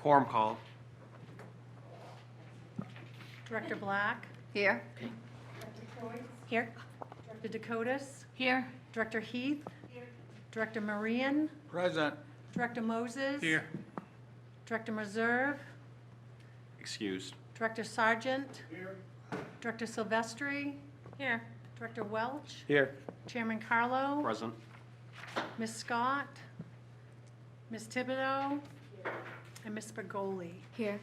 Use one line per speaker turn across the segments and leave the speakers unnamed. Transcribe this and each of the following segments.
Quorum call.
Director Black.
Here.
Director Croy.
Here.
Director Dakotas.
Here.
Director Heath. Director Marian.
Present.
Director Moses.
Here.
Director Meserve.
Excused.
Director Sargent. Here. Director Silvestri. Here. Director Welch.
Here.
Chairman Carlo.
Present.
Ms. Scott. Ms. Thibodeau. And Ms. Spagoli.
Here.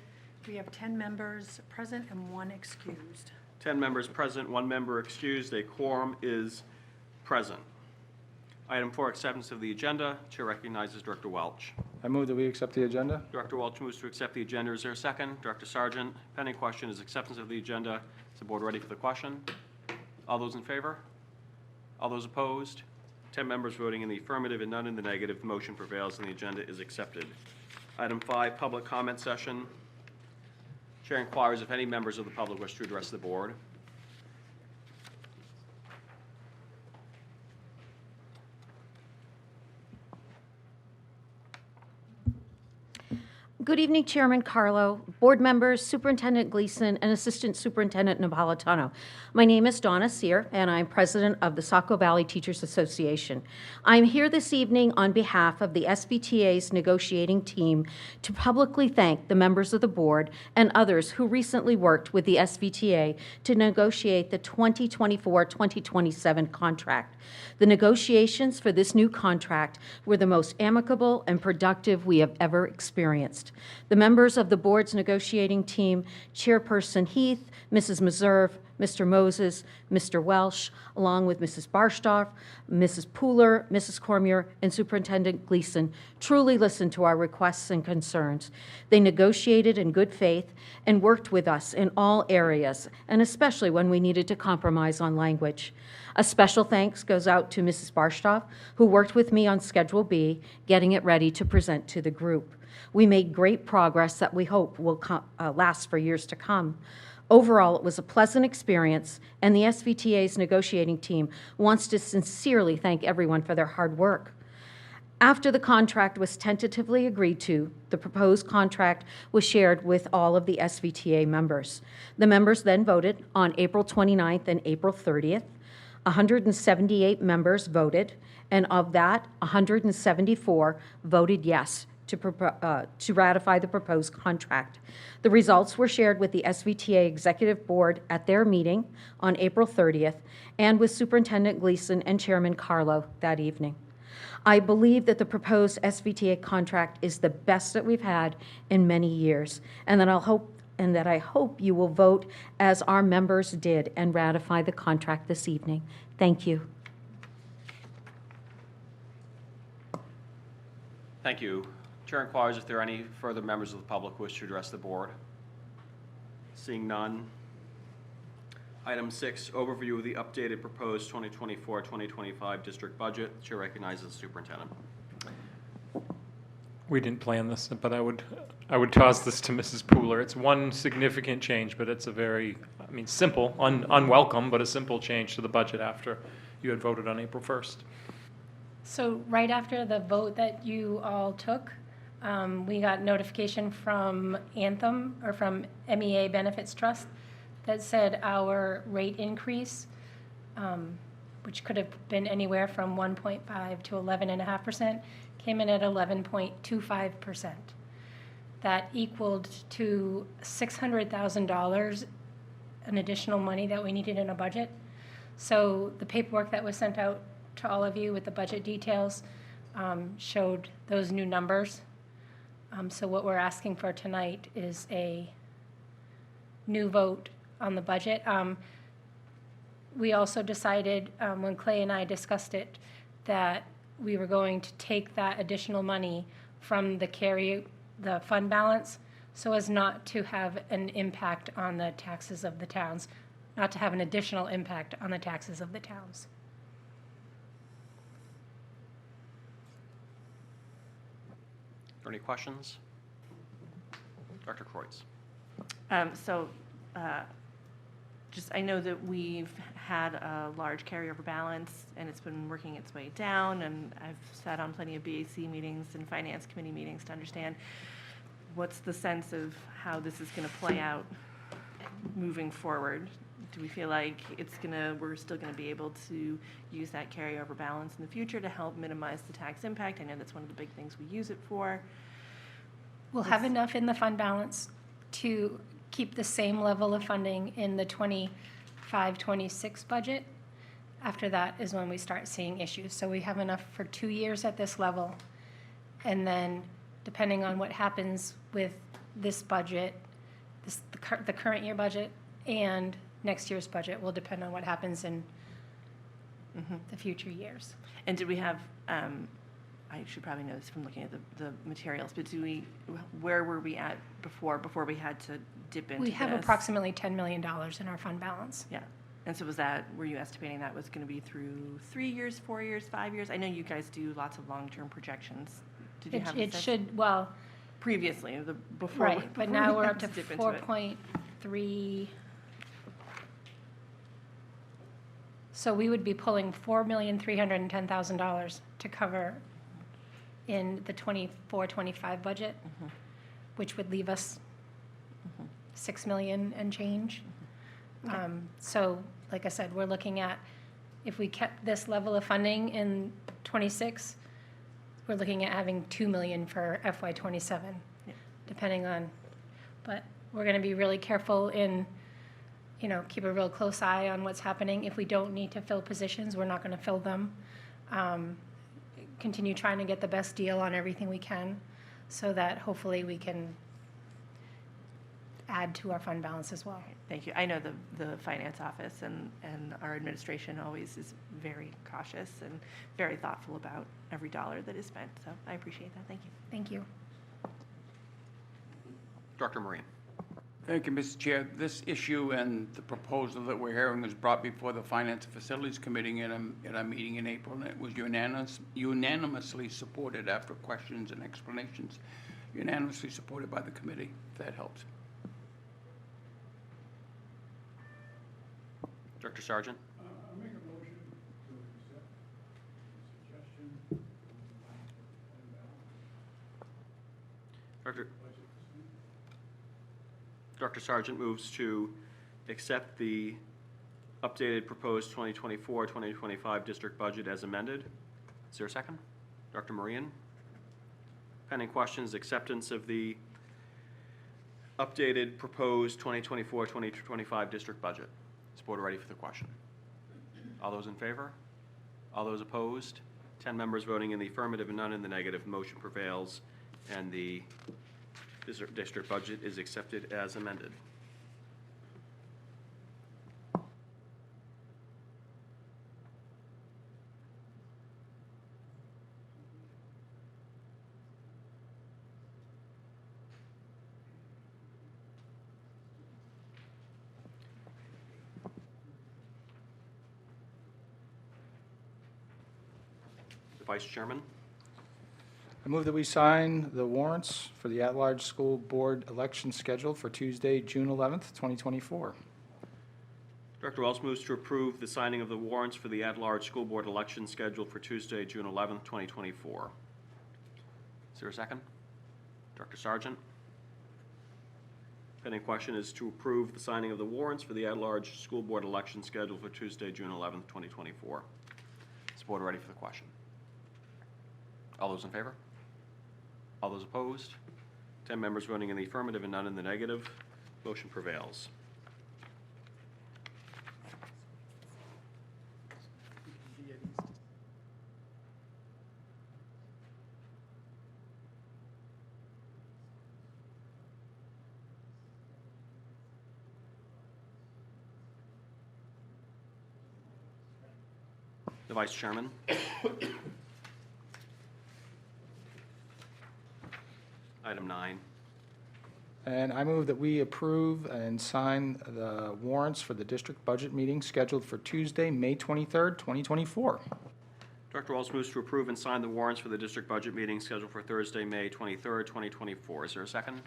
We have 10 members present and 1 excused.
10 members present, 1 member excused. A quorum is present. Item 4, acceptance of the agenda. Chair recognizes Director Welch.
I move that we accept the agenda.
Director Welch moves to accept the agenda. Is there a second? Director Sargent, pending question is acceptance of the agenda. Is the board ready for the question? All those in favor? All those opposed? 10 members voting in the affirmative and none in the negative. The motion prevails and the agenda is accepted. Item 5, public comment session. Chair inquires if any members of the public wish to address the board.
Good evening, Chairman Carlo, board members, Superintendent Gleason, and Assistant Superintendent Napolitano. My name is Donna Sear, and I'm president of the Saco Valley Teachers Association. I'm here this evening on behalf of the SVTA's negotiating team to publicly thank the members of the board and others who recently worked with the SVTA to negotiate the 2024-2027 contract. The negotiations for this new contract were the most amicable and productive we have ever experienced. The members of the board's negotiating team, Chairperson Heath, Mrs. Meserve, Mr. Moses, Mr. Welsh, along with Mrs. Barstow, Mrs. Pooler, Mrs. Cormier, and Superintendent Gleason, truly listened to our requests and concerns. They negotiated in good faith and worked with us in all areas, and especially when we needed to compromise on language. A special thanks goes out to Mrs. Barstow, who worked with me on Schedule B, getting it ready to present to the group. We made great progress that we hope will last for years to come. Overall, it was a pleasant experience, and the SVTA's negotiating team wants to sincerely thank everyone for their hard work. After the contract was tentatively agreed to, the proposed contract was shared with all of the SVTA members. The members then voted on April 29th and April 30th. 178 members voted, and of that, 174 voted yes to ratify the proposed contract. The results were shared with the SVTA Executive Board at their meeting on April 30th and with Superintendent Gleason and Chairman Carlo that evening. I believe that the proposed SVTA contract is the best that we've had in many years, and that I hope you will vote as our members did and ratify the contract this evening. Thank you.
Thank you. Chair inquires if there are any further members of the public who wish to address the board. Seeing none. Item 6, overview of the updated proposed 2024-2025 district budget. Chair recognizes the superintendent.
We didn't plan this, but I would toss this to Mrs. Pooler. It's one significant change, but it's a very, simple, unwelcome, but a simple change to the budget after you had voted on April 1st.
So right after the vote that you all took, we got notification from Anthem, or from MEA Benefits Trust, that said our rate increase, which could have been anywhere from 1.5 to 11.5%, came in at 11.25%. That equaled to $600,000 an additional money that we needed in a budget. So the paperwork that was sent out to all of you with the budget details showed those new numbers. So what we're asking for tonight is a new vote on the budget. We also decided, when Clay and I discussed it, that we were going to take that additional money from the fund balance so as not to have an impact on the taxes of the towns, not to have an additional impact on the taxes of the towns.
Are there any questions? Dr. Kreutz.
I know that we've had a large carryover balance, and it's been working its way down, and I've sat on plenty of BAC meetings and finance committee meetings to understand what's the sense of how this is going to play out moving forward? Do we feel like we're still going to be able to use that carryover balance in the future to help minimize the tax impact? I know that's one of the big things we use it for.
We'll have enough in the fund balance to keep the same level of funding in the 25-26 budget. After that is when we start seeing issues. So we have enough for 2 years at this level. And then depending on what happens with this budget, the current year budget and next year's budget will depend on what happens in the future years.
And did we have, I should probably know this from looking at the materials, but where were we at before we had to dip into
We have
this?
approximately $10 million in our fund balance.
Yeah. And so were you estimating that was going to be through 3 years, 4 years, 5 years? I know you guys do lots of long-term projections. Did you have
It
this
should, well,
previously, before?
right, but
before
now
we
we're
had
up to
dip into it?
4.3. So we would be pulling $4,310,000 to cover in the 24-25 budget, which would leave us 6 million and change. So, like I said, we're looking at, if we kept this level of funding in 26, we're looking at having 2 million for FY 27, depending on, but we're going to be really careful in, keep a real close eye on what's happening. If we don't need to fill positions, we're not going to fill them. Continue trying to get the best deal on everything we can so that hopefully we can add to our fund balance as well.
Thank you. I know the finance office and our administration always is very cautious and very thoughtful about every dollar that is spent. So I appreciate that. Thank you.
Thank you.
Dr. Maureen.
Thank you, Mr. Chair. This issue and the proposal that we're hearing was brought before the Finance and Facilities Committee at a meeting in April, and it was unanimously supported after questions and explanations. Unanimously supported by the committee, if that helps.
Dr. Sargent.
I'll make a motion to accept the suggestion
Dr. Sargent moves to accept the updated proposed 2024-2025 district budget as amended. Is there a second? Dr. Maureen. Pending questions, acceptance of the updated proposed 2024-2025 district budget. Is the board ready for the question? All those in favor? All those opposed? 10 members voting in the affirmative and none in the negative. Motion prevails, and the district budget is accepted as amended. The Vice Chairman.
I move that we sign the warrants for the at-large school board election scheduled for Tuesday, June 11th, 2024.
Director Wells moves to approve the signing of the warrants for the at-large school board election scheduled for Tuesday, June 11th, 2024. Is there a second? Dr. Sargent. Pending question is to approve the signing of the warrants for the at-large school board election scheduled for Tuesday, June 11th, 2024. Is the board ready for the question? All those in favor? All those opposed? 10 members voting in the affirmative and none in the negative. Motion prevails. The Vice Chairman. Item 9.
And I move that we approve and sign the warrants for the district budget meeting scheduled for Tuesday, May 23rd, 2024.
Director Wells moves to approve and sign the warrants for the district budget meeting scheduled for Thursday, May 23rd, 2024. Is there a second?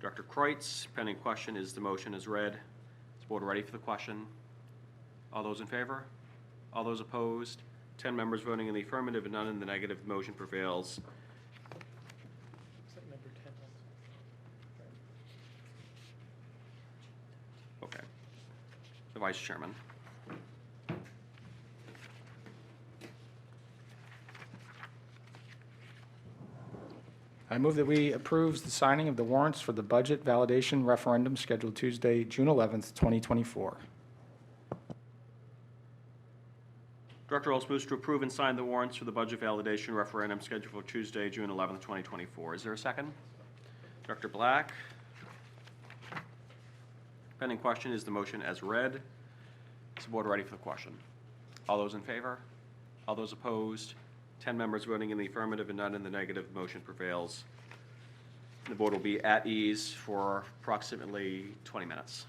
Dr. Kreutz. Pending question is the motion is read. Is the board ready for the question? All those in favor? All those opposed? 10 members voting in the affirmative and none in the negative. Motion prevails. the Vice Chairman.
I move that we approve the signing of the warrants for the budget validation referendum scheduled Tuesday, June 11th, 2024.
Director Wells moves to approve and sign the warrants for the budget validation referendum scheduled for Tuesday, June 11th, 2024. Is there a second? Director Black. Pending question is the motion as read. Is the board ready for the question? All those in favor? All those opposed? 10 members voting in the affirmative and none in the negative. The motion prevails. The board will be at ease for approximately 20 minutes.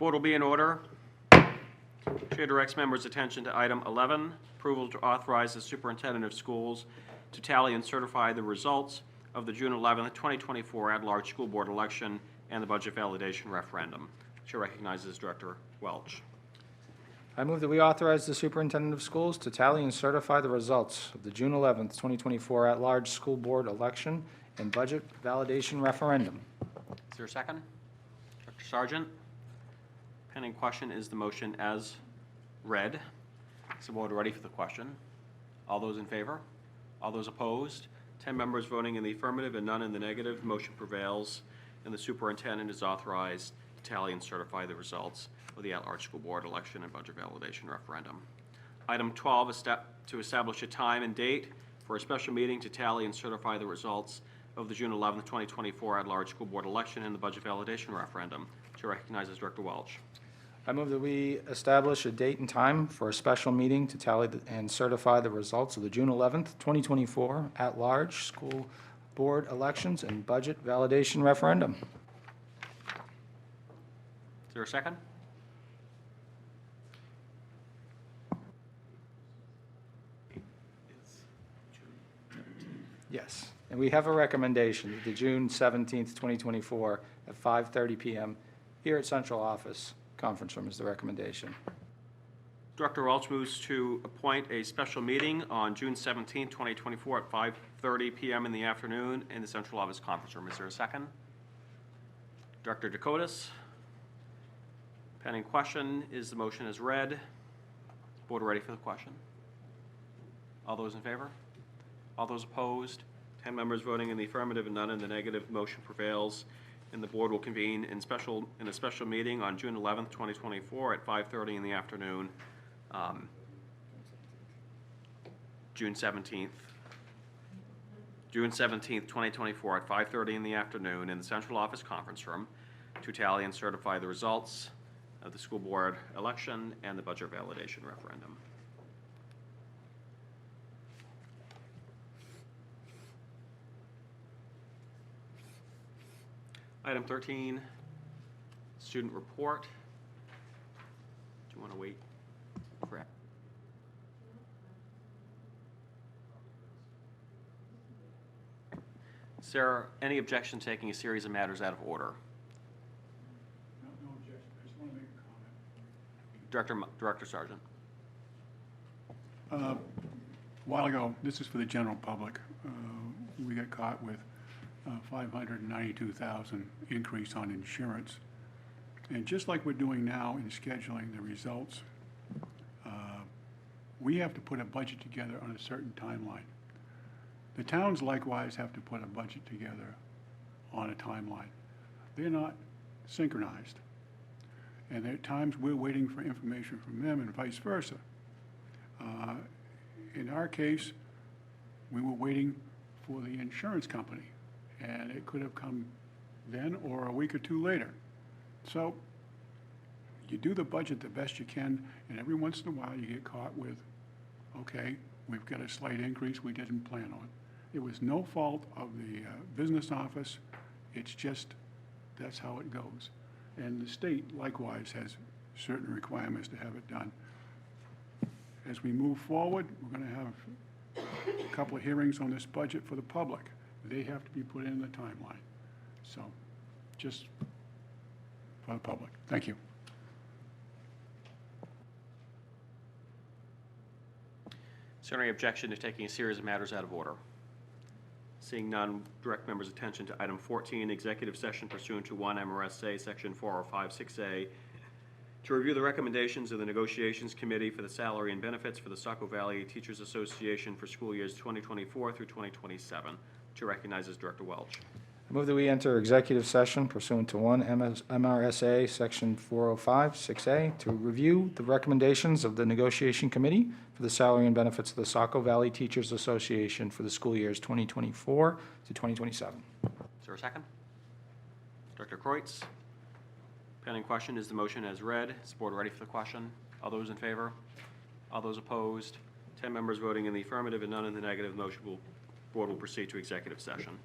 Board will be in order. Chair directs members' attention to item 11, approval to authorize the superintendent of schools to tally and certify the results of the June 11th, 2024 at-large school board election and the budget validation referendum. Chair recognizes Director Welch.
I move that we authorize the superintendent of schools to tally and certify the results of the June 11th, 2024 at-large school board election and budget validation referendum.
Is there a second? Dr. Sargent? Pending question is the motion as read. Is the board ready for the question? All those in favor? All those opposed? 10 members voting in the affirmative and none in the negative. Motion prevails, and the superintendent is authorized to tally and certify the results of the at-large school board election and budget validation referendum. Item 12 is to establish a time and date for a special meeting to tally and certify the results of the June 11th, 2024 at-large school board election and the budget validation referendum. Chair recognizes Director Welch.
I move that we establish a date and time for a special meeting to tally and certify the results of the June 11th, 2024 at-large school board elections and budget validation referendum.
Is there a second?
Yes. And we have a recommendation, the June 17th, 2024 at 5:30 PM here at Central Office Conference Room is the recommendation.
Director Welch moves to appoint a special meeting on June 17, 2024 at 5:30 PM in the afternoon in the Central Office Conference Room. Is there a second? Director Dakotas? Pending question is the motion as read. Board ready for the question? All those in favor? All those opposed? 10 members voting in the affirmative and none in the negative. Motion prevails, and the board will convene in a special meeting on June 11th, 2024 at 5:30 in the afternoon. June 17th, 2024 at 5:30 in the afternoon in the Central Office Conference Room to tally and certify the results of the school board election and the budget validation referendum. Item 13, student report. Do you want to wait for? Sarah, any objection to taking a series of matters out of order?
No objection. I just want to make a comment.
Director Sargent.
A while ago, this is for the general public, we got caught with $592,000 increase on insurance. And just like we're doing now in scheduling the results, we have to put a budget together on a certain timeline. The towns likewise have to put a budget together on a timeline. They're not synchronized. And there are times we're waiting for information from them and vice versa. In our case, we were waiting for the insurance company, and it could have come then or a week or two later. So you do the budget the best you can, and every once in a while you get caught with, okay, we've got a slight increase we didn't plan on. It was no fault of the business office. It's just, that's how it goes. And the state likewise has certain requirements to have it done. As we move forward, we're going to have a couple of hearings on this budget for the public. They have to be put in the timeline. So, just for the public. Thank you.
Is there any objection to taking a series of matters out of order? Seeing none, direct members' attention to item 14, executive session pursuant to 1 MRSA section 4056A, to review the recommendations of the Negotiations Committee for the Salary and Benefits for the Saco Valley Teachers Association for school years 2024 through 2027. Chair recognizes Director Welch.
I move that we enter executive session pursuant to 1 MRSA Section 4056A to review the recommendations of the Negotiation Committee for the Salary and Benefits of the Saco Valley Teachers Association for the school years 2024 to 2027.
Is there a second? Director Kreutz. Pending question is the motion as read. Is the board ready for the question? All those in favor? All those opposed? 10 members voting in the affirmative and none in the negative. Board will proceed to executive session.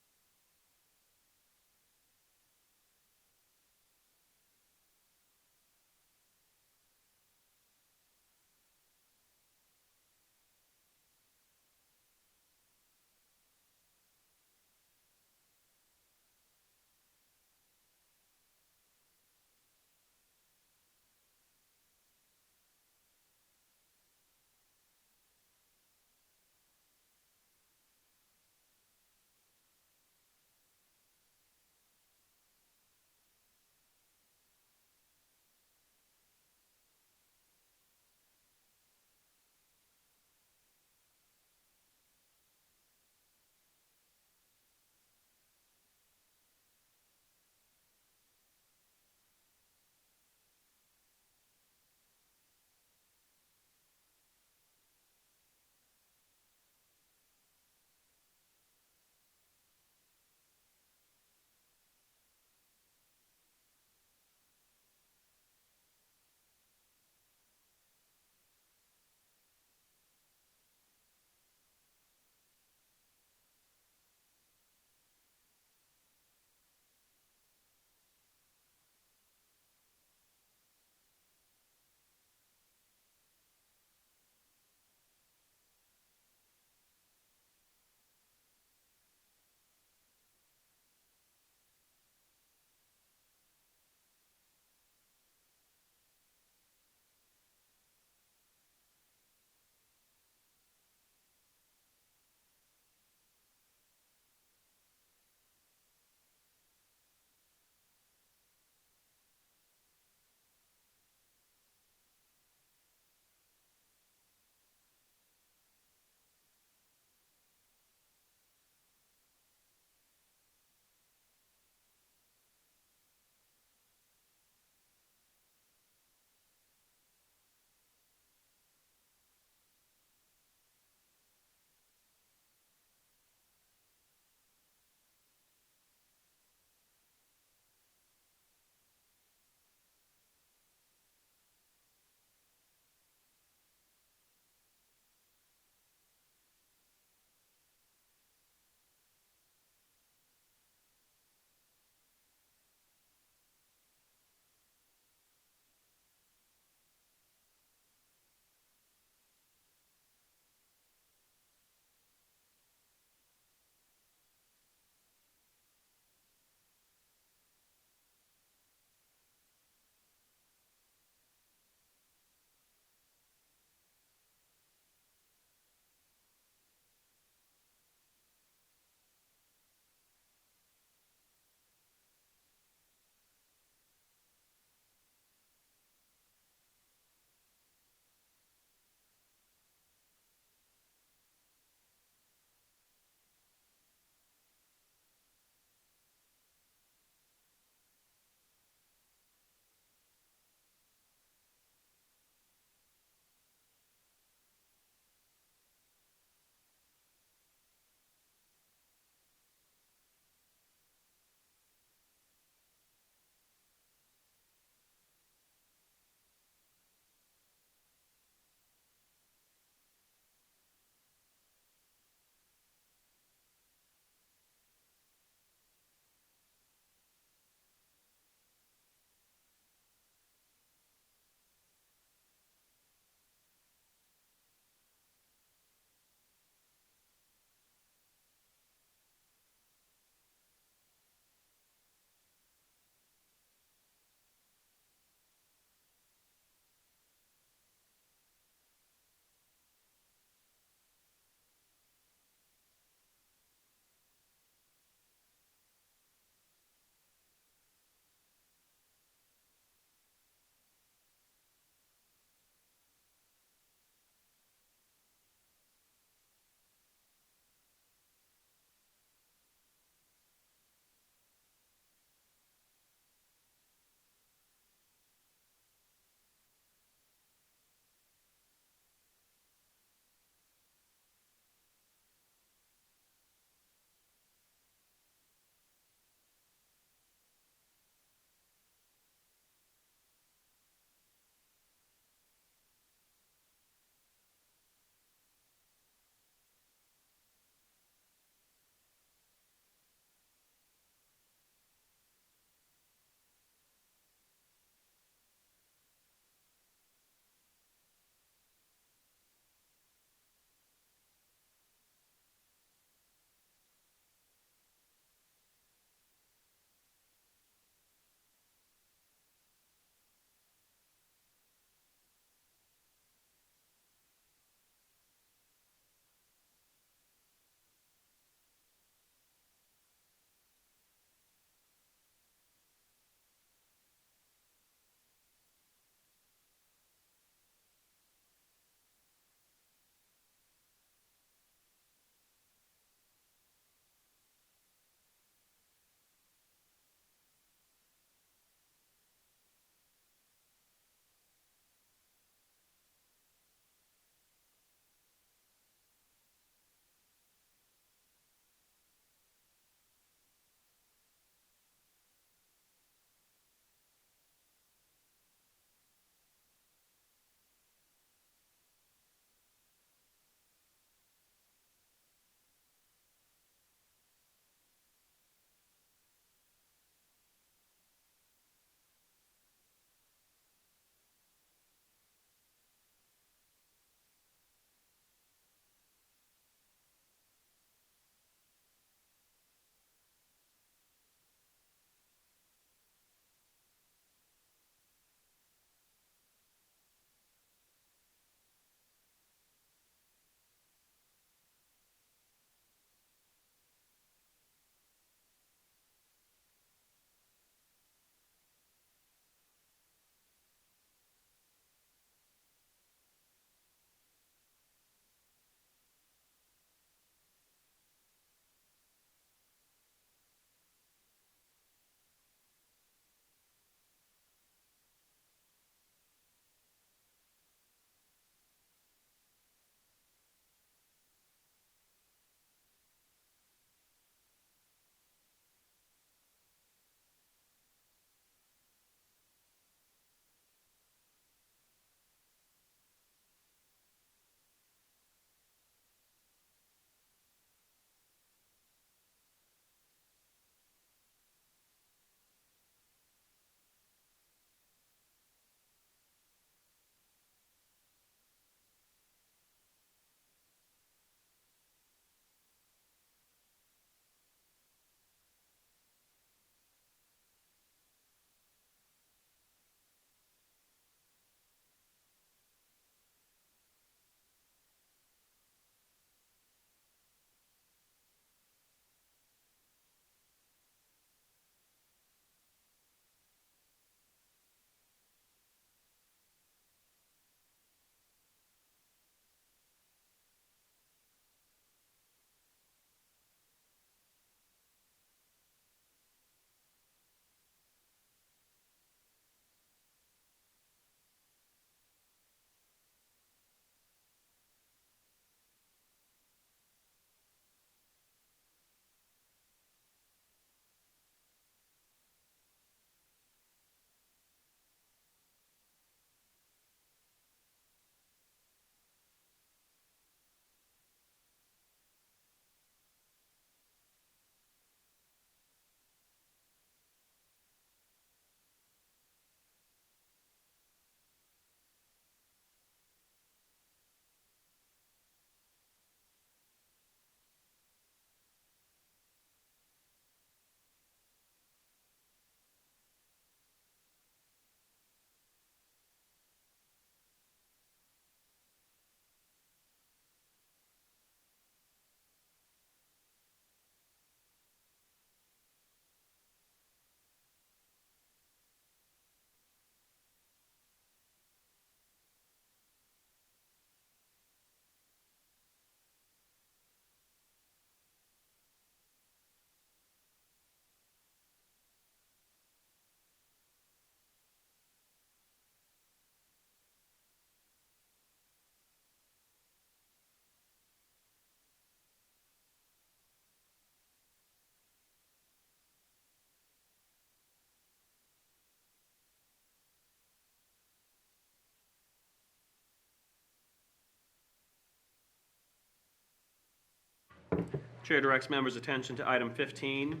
Chair directs members' attention to item 15,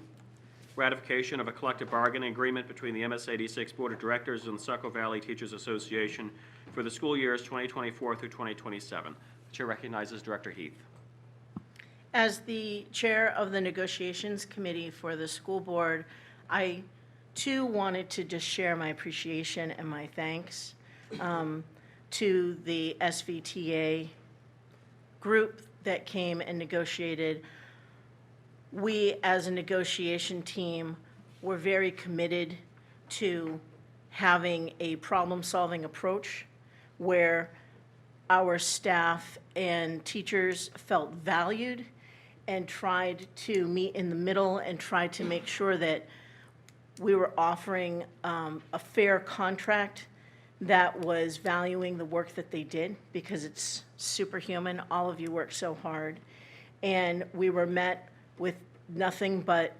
ratification of a collective bargaining agreement between the MSAD6 Board of Directors and the Saco Valley Teachers Association for the school years 2024 through 2027. The chair recognizes Director Heath.
As the chair of the negotiations committee for the school board, I too wanted to just share my appreciation and my thanks to the SVTA group that came and negotiated. We, as a negotiation team, were very committed to having a problem-solving approach where our staff and teachers felt valued and tried to meet in the middle and tried to make sure that we were offering a fair contract that was valuing the work that they did, because it's superhuman. All of you work so hard. And we were met with nothing but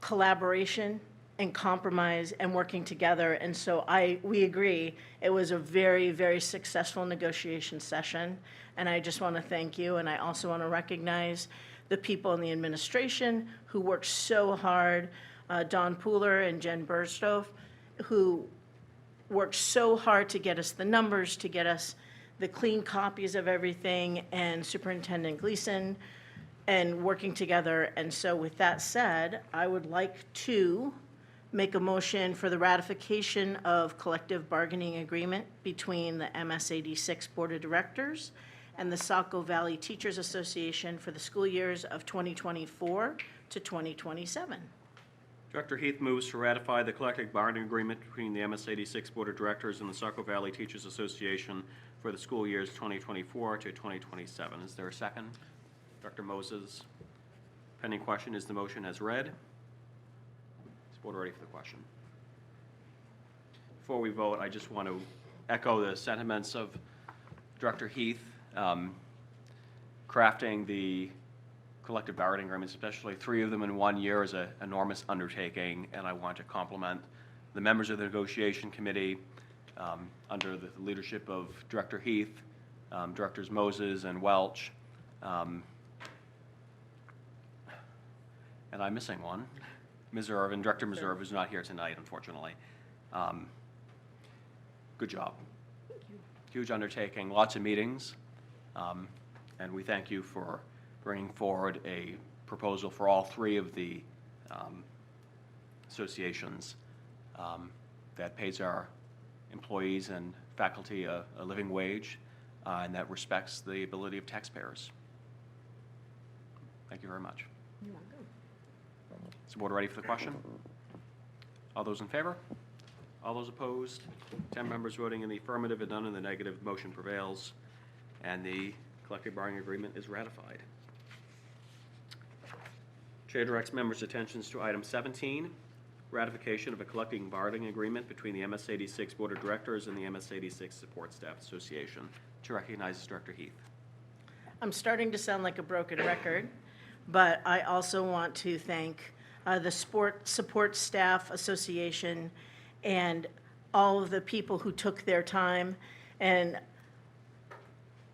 collaboration and compromise and working together. And so we agree, it was a very, very successful negotiation session. And I just want to thank you. And I also want to recognize the people in the administration who worked so hard, Don Pooler and Jen Burstow, who worked so hard to get us the numbers, to get us the clean copies of everything, and Superintendent Gleason, and working together. And so with that said, I would like to make a motion for the ratification of collective bargaining agreement between the MSAD6 Board of Directors and the Saco Valley Teachers Association for the school years of 2024 to 2027.
Director Heath moves to ratify the collective bargaining agreement between the MSAD6 Board of Directors and the Saco Valley Teachers Association for the school years 2024 to 2027. Is there a second? Dr. Moses. Pending question is the motion as read. Is the board ready for the question? Before we vote, I just want to echo the sentiments of Director Heath. Crafting the collective bargaining agreements, especially 3 of them in 1 year, is an enormous undertaking, and I want to compliment the members of the negotiation committee under the leadership of Director Heath, Directors Moses and Welch, and I'm missing one, Meserve, and Director Meserve is not here tonight, unfortunately. Good job. Huge undertaking, lots of meetings, and we thank you for bringing forward a proposal for all 3 of the associations that pays our employees and faculty a living wage and that respects the ability of taxpayers. Thank you very much. You're welcome. Is the board ready for the question? All those in favor? All those opposed? 10 members voting in the affirmative and none in the negative. Motion prevails, and the collective bargaining agreement is ratified. Chair directs members' attentions to item 17, ratification of a collective bargaining agreement between the MSAD6 Board of Directors and the MSAD6 Support Staff Association. Chair recognizes Director Heath.
I'm starting to sound like a broken record, but I also want to thank the Support Staff Association and all of the people who took their time, and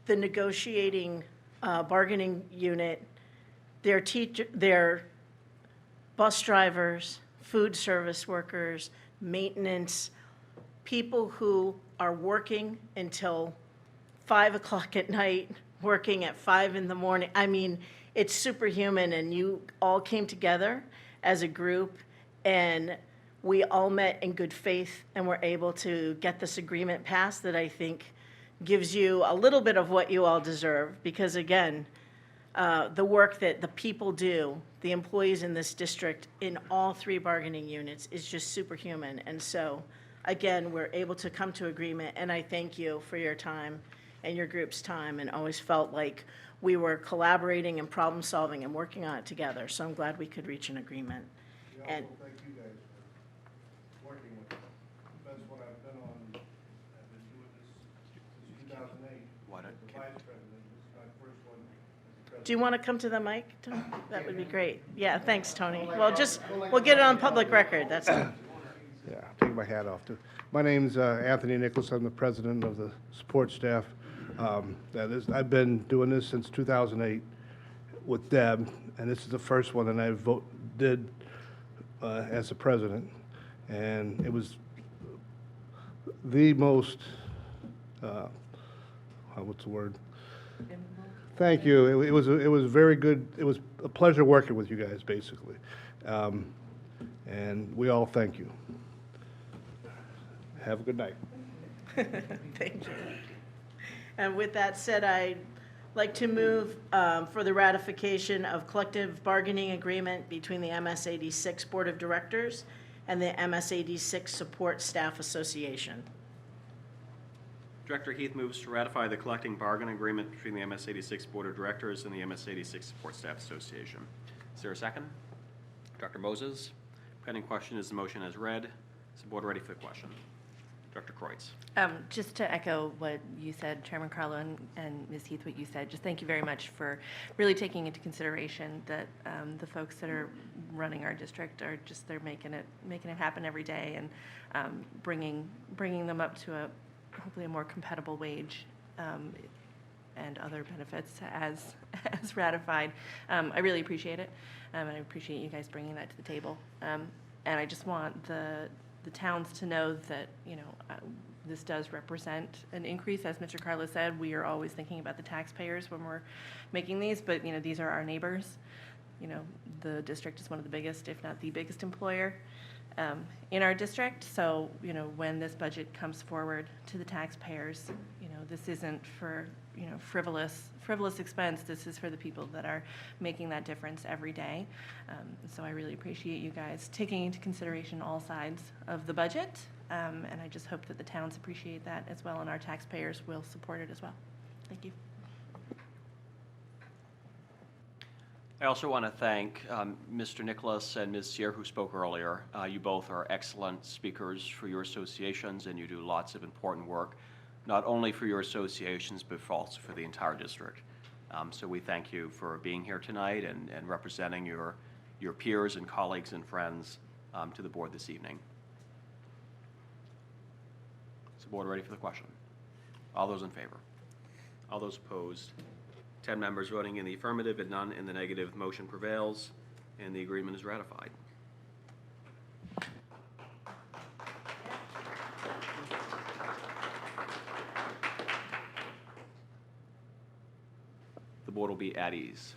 the negotiating bargaining unit, their bus drivers, food service workers, maintenance, people who are working until 5 o'clock at night, working at 5 in the morning. I mean, it's superhuman, and you all came together as a group, and we all met in good faith and were able to get this agreement passed that I think gives you a little bit of what you all deserve, because again, the work that the people do, the employees in this district in all 3 bargaining units, is just superhuman. And so, again, we're able to come to agreement, and I thank you for your time and your group's time, and always felt like we were collaborating and problem solving and working on it together. So I'm glad we could reach an agreement. And
thank you guys for working with us. That's what I've been on. I've been doing this since 2008.
Why don't-
As the vice president, this is my first one as the president.
do you want to come to the mic, Tony? That would be great. Yeah, thanks, Tony. Well, we'll get it on public record, that's all.
Yeah, take my hat off too. My name's Anthony Nichols. I'm the president of the support staff I've been doing this since 2008 with Deb, and this is the first one that I did as the president. And it was the most, what's the word? Thank you. It was very good. It was a pleasure working with you guys, basically. And we all thank you. Have a good night.
Thank you. And with that said, I'd like to move for the ratification of collective bargaining agreement between the MSAD6 Board of Directors and the MSAD6 Support Staff Association.
Director Heath moves to ratify the collecting bargaining agreement between the MS-86 Board of Directors and the MS-86 Support Staff Association. Is there a second? Dr. Moses. Pending question is the motion as read. Is the board ready for the question? Dr. Kreutz.
Just to echo what you said, Chairman Carlo and Ms. Heath, what you said, just thank you very much for really taking into consideration that the folks that are running our district are just, they're making it happen every day, and bringing them up to a hopefully a more compatible wage and other benefits as ratified. I really appreciate it, and I appreciate you guys bringing that to the table. And I just want the towns to know that, you know, this does represent an increase. As Mr. Carlo said, we are always thinking about the taxpayers when we're making these, but, you know, these are our neighbors. You know, the district is one of the biggest, if not the biggest employer in our district. So, you know, when this budget comes forward to the taxpayers, you know, this isn't for, you know, frivolous expense. This is for the people that are making that difference every day. So I really appreciate you guys taking into consideration all sides of the budget. And I just hope that the towns appreciate that as well, and our taxpayers will support it as well. Thank you.
I also want to thank Mr. Nicholas and Ms. Sear, who spoke earlier. You both are excellent speakers for your associations, and you do lots of important work, not only for your associations, but also for the entire district. So we thank you for being here tonight and representing your peers and colleagues and friends to the board this evening. Is the board ready for the question? All those in favor? All those opposed? 10 members voting in the affirmative and none in the negative. Motion prevails, and the agreement is ratified. The board will be at ease.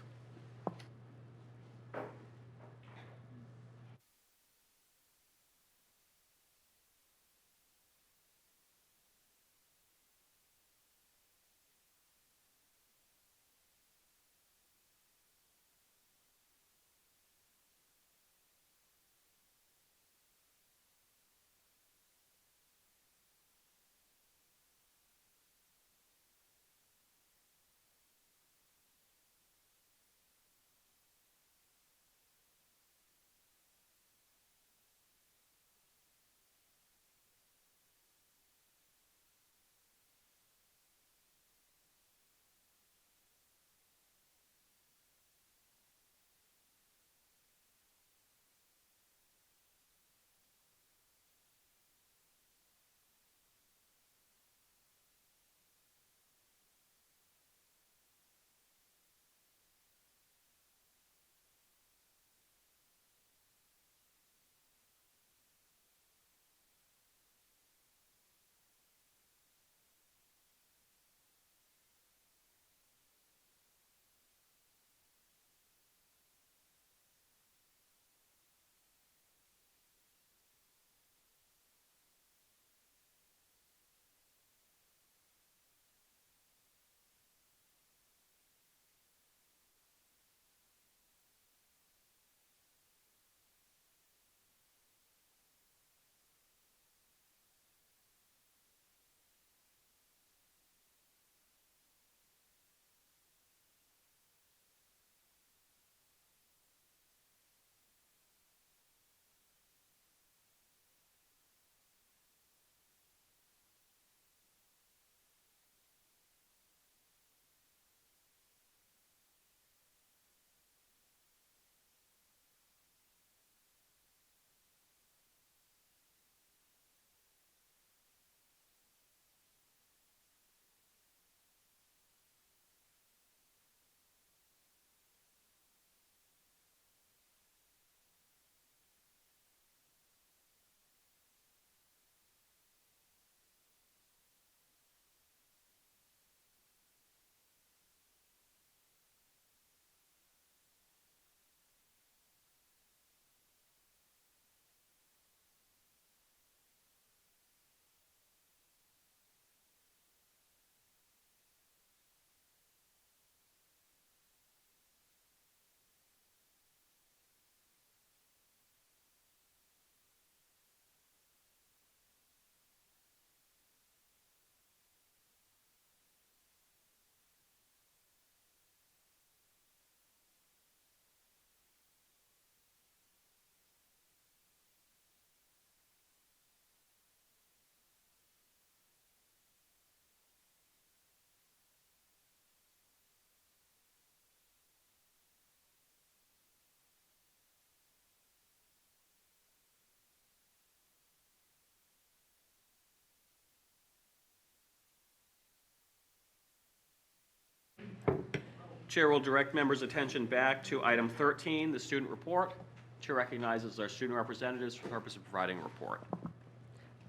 Chair will direct members' attention back to item 13, the student report. Chair recognizes our student representatives for the purpose of providing a report.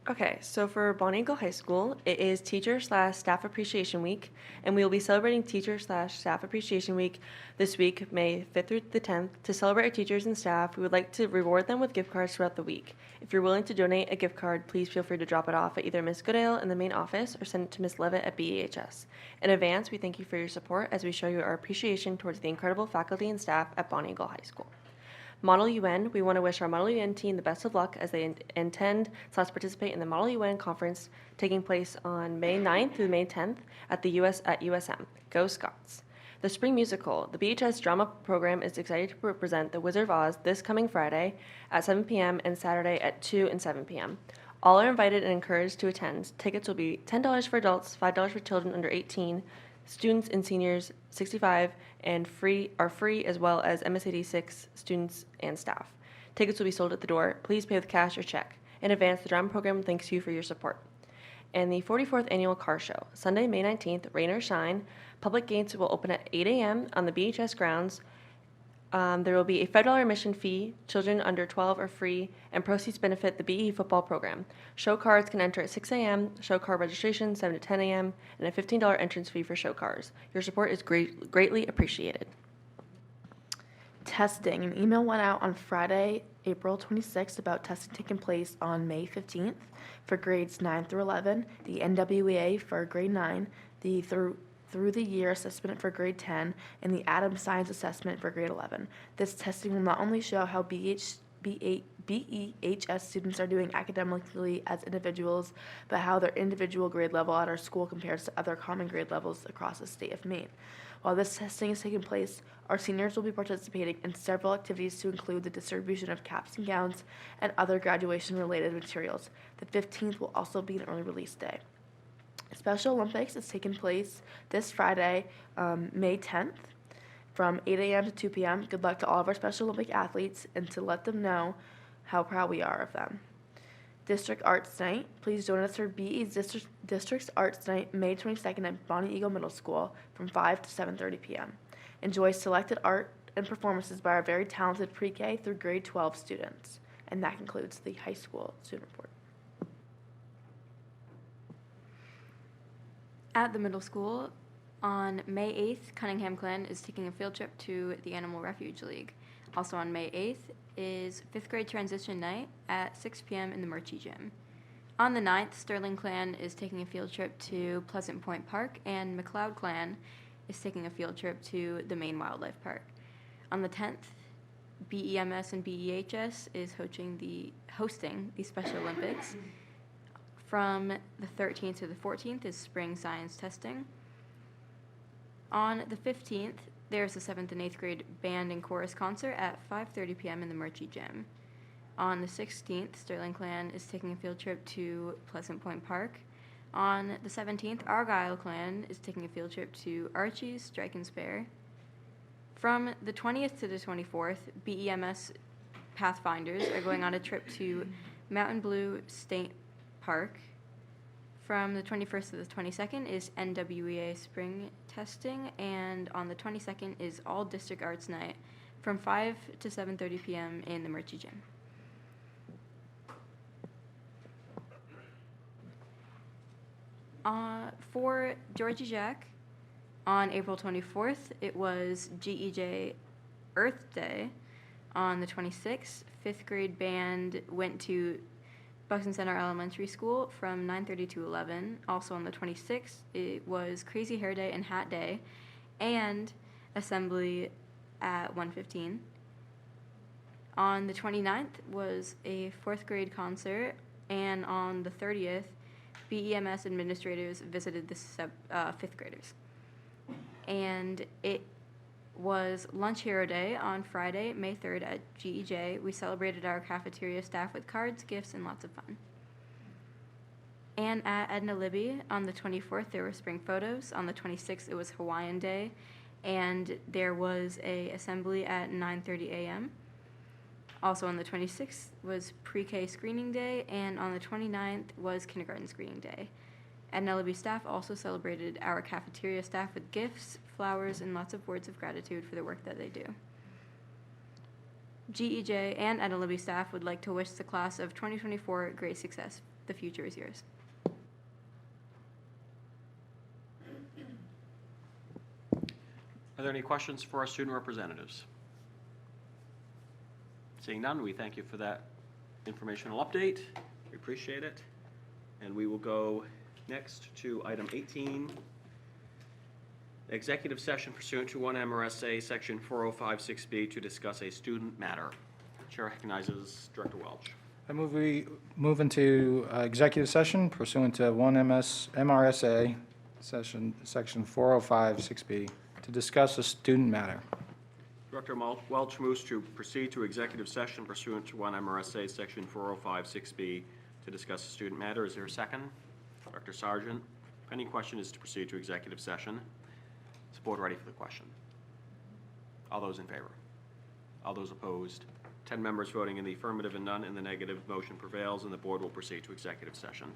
Okay, so for Bonnie Eagle High School, it is Teacher/Staff Appreciation Week, and we will be celebrating Teacher/Staff Appreciation Week this week, May 5th through the 10th. To celebrate our teachers and staff, we would like to reward them with gift cards throughout the week. If you're willing to donate a gift card, please feel free to drop it off at either Ms. Goodale in the main office or send it to Ms. Levitt at BEHS. In advance, we thank you for your support as we show you our appreciation towards the incredible faculty and staff at Bonnie Eagle High School. Model UN, we want to wish our Model UN team the best of luck as they participate in the Model UN conference taking place on May 9th through May 10th at USM. Go Scots! The Spring Musical, the BHS drama program is excited to present The Wizard of Oz this coming Friday at 7 p.m. and Saturday at 2 and 7 p.m. All are invited and encouraged to attend. Tickets will be $10 for adults, $5 for children under 18, students and seniors 65 and free, as well as MSAD6 students and staff. Tickets will be sold at the door. Please pay with cash or check. In advance, the drama program thanks you for your support. And the 44th Annual Car Show, Sunday, May 19th, rain or shine. Public gates will open at 8 a.m. on the BHS grounds. There will be a $5 admission fee. Children under 12 are free, and proceeds benefit the BE football program. Show cars can enter at 6 a.m., show car registration 7 to 10 a.m., and a $15 entrance fee for show cars. Your support is greatly appreciated.
Testing. An email went out on Friday, April 26th about testing taking place on May 15th for grades 9 through 11, the NWEA for grade 9, the through the year assessment for grade 10, and the Adams Science Assessment for grade 11. This testing will not only show how BEHS students are doing academically as individuals, but how their individual grade level at our school compares to other common grade levels across the state of Maine. While this testing is taking place, our seniors will be participating in several activities to include the distribution of caps and gowns and other graduation-related materials. The 15th will also be an early release day. Special Olympics is taking place this Friday, May 10th, from 8 a.m. to 2 p.m. Good luck to all of our Special Olympic athletes and to let them know how proud we are of them. District Arts Night. Please join us for BE's District's Arts Night, May 22nd at Bonnie Eagle Middle School from 5 to 7:30 p.m. Enjoy selected art and performances by our very talented pre-K through grade 12 students. And that concludes the high school student report.
At the middle school, on May 8th, Cunningham Clan is taking a field trip to the Animal Refuge League. Also on May 8th is 5th grade transition night at 6 p.m. in the Murchie Gym. On the 9th, Sterling Clan is taking a field trip to Pleasant Point Park, and McLeod Clan is taking a field trip to the Maine Wildlife Park. On the 10th, BEMS and BEHS is hosting the Special Olympics. From the 13th to the 14th is spring science testing. On the 15th, there's a 7th and 8th grade band and chorus concert at 5:30 p.m. in the Murchie Gym. On the 16th, Sterling Clan is taking a field trip to Pleasant Point Park. On the 17th, Argyle Clan is taking a field trip to Archie's Strike and Spare. From the 20th to the 24th, BEMS Pathfinders are going on a trip to Mountain Blue State Park. From the 21st to the 22nd is NWEA spring testing, and on the 22nd is all district arts night from 5 to 7:30 p.m. in the Murchie Gym. For Georgie Jack, on April 24th, it was GEJ Earth Day. On the 26th, 5th grade band went to Buxton Center Elementary School from 9:30 to 11. Also on the 26th, it was Crazy Hair Day and Hat Day, and assembly at 1:15. On the 29th was a 4th grade concert, and on the 30th, BEMS administrators visited the 5th graders. And it was Lunch Hero Day on Friday, May 3rd at GEJ. We celebrated our cafeteria staff with cards, gifts, and lots of fun. And at Edna Libby, on the 24th, there were spring photos. On the 26th, it was Hawaiian Day, and there was a assembly at 9:30 a.m. Also on the 26th was pre-K screening day, and on the 29th was kindergarten screening day. Edna Libby staff also celebrated our cafeteria staff with gifts flowers, and lots of words of gratitude for the work that they do. GEJ and Ed and Libby staff would like to wish the class of 2024 great success. The future is yours.
Are there any questions for our student representatives? Seeing none, we thank you for that informational update. We appreciate it. And we will go next to item 18, executive session pursuant to 1 MRSA Section 4056B to discuss a student matter. Chair recognizes Director Welch.
I move we move into executive session pursuant to 1 MRSA Section 4056B to discuss a student matter.
Director Welch moves to proceed to executive session pursuant to 1 MRSA Section 4056B to discuss a student matter. Is there a second? Director Sargent. Pending question is to proceed to executive session. Is the board ready for the question? All those in favor? All those opposed? 10 members voting in the affirmative and none in the negative. Motion prevails, and the board will proceed to executive session.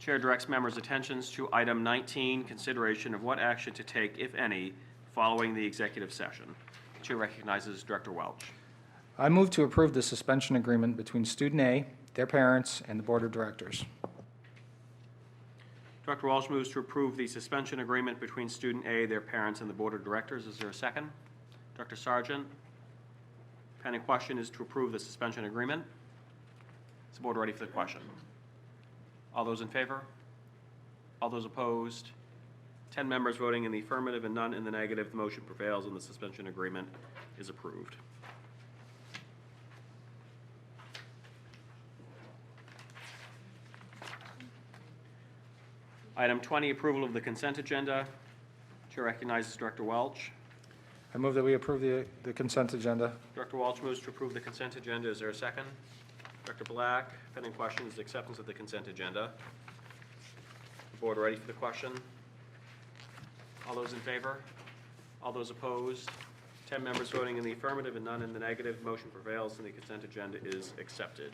Chair directs members' attentions to item 19, consideration of what action to take, if any, following the executive session. Chair recognizes Director Welch.
I move to approve the suspension agreement between student A, their parents, and the Board of Directors.
Dr. Walsh moves to approve the suspension agreement between student A, their parents, and the Board of Directors. Is there a second? Dr. Sargent? Pending question is to approve the suspension agreement. Is the board ready for the question? All those in favor? All those opposed? 10 members voting in the affirmative and none in the negative. The motion prevails and the suspension agreement is approved. Item 20, approval of the consent agenda. Chair recognizes Director Welch.
I move that we approve the consent agenda.
Director Welch moves to approve the consent agenda. Is there a second? Director Black, pending question is acceptance of the consent agenda. The board ready for the question? All those in favor? All those opposed? 10 members voting in the affirmative and none in the negative. Motion prevails and the consent agenda is accepted.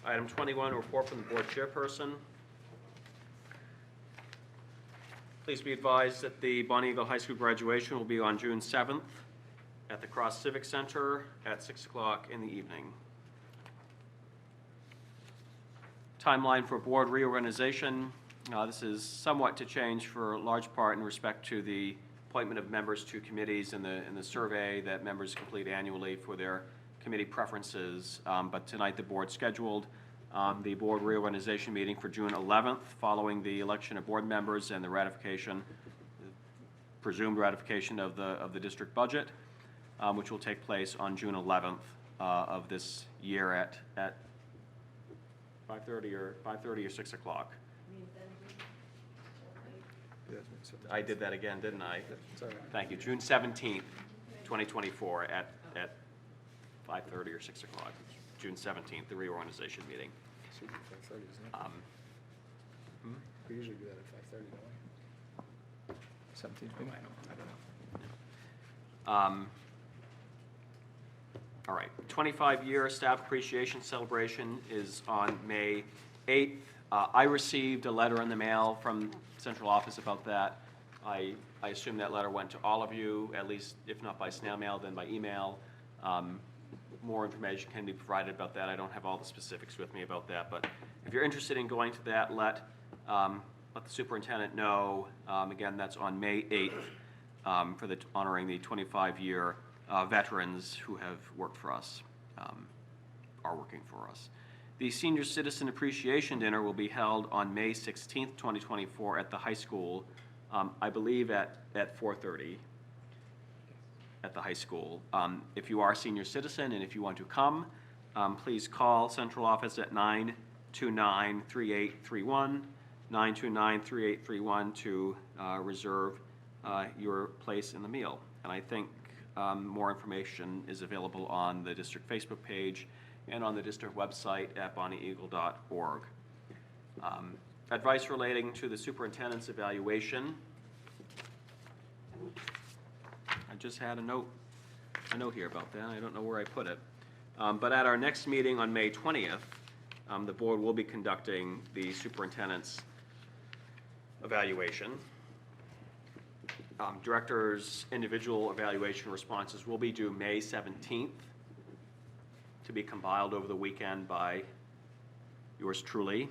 Item 21, a report from the board chairperson. Please be advised that the Bonnie Eagle High School graduation will be on June 7th at the Cross Civic Center at 6 o'clock in the evening. Timeline for board reorganization. This is somewhat to change for a large part in respect to the appointment of members to committees and the survey that members complete annually for their committee preferences. But tonight the board scheduled the board reorganization meeting for June 11th, following the election of board members and the ratification, presumed ratification of the district budget, which will take place on June 11th of this year at 5:30 or 6 o'clock. I did that again, didn't I? Thank you. June 17th, 2024 at 5:30 or 6 o'clock. June 17th, the reorganization meeting.
We usually do that at 5:30, don't we? 17th, I don't know.
All right, 25-year staff appreciation celebration is on May 8th. I received a letter in the mail from central office about that. I assume that letter went to all of you, at least if not by snail mail, then by email. More information can be provided about that. I don't have all the specifics with me about that, but if you're interested in going to that, let the superintendent know. Again, that's on May 8th for honoring the 25-year veterans who have worked for us, are working for us. The Senior Citizen Appreciation Dinner will be held on May 16th, 2024 at the high school, I believe at 4:30 at the high school. If you are a senior citizen and if you want to come, please call central office at 929-3831, 929-3831 to reserve your place in the meal. And I think more information is available on the district Facebook page and on the district website at bonnieeagle.org. Advice relating to the superintendent's evaluation. I just had a note here about that. I don't know where I put it. But at our next meeting on May 20th, the board will be conducting the superintendent's evaluation. Directors' individual evaluation responses will be due May 17th to be compiled over the weekend by yours truly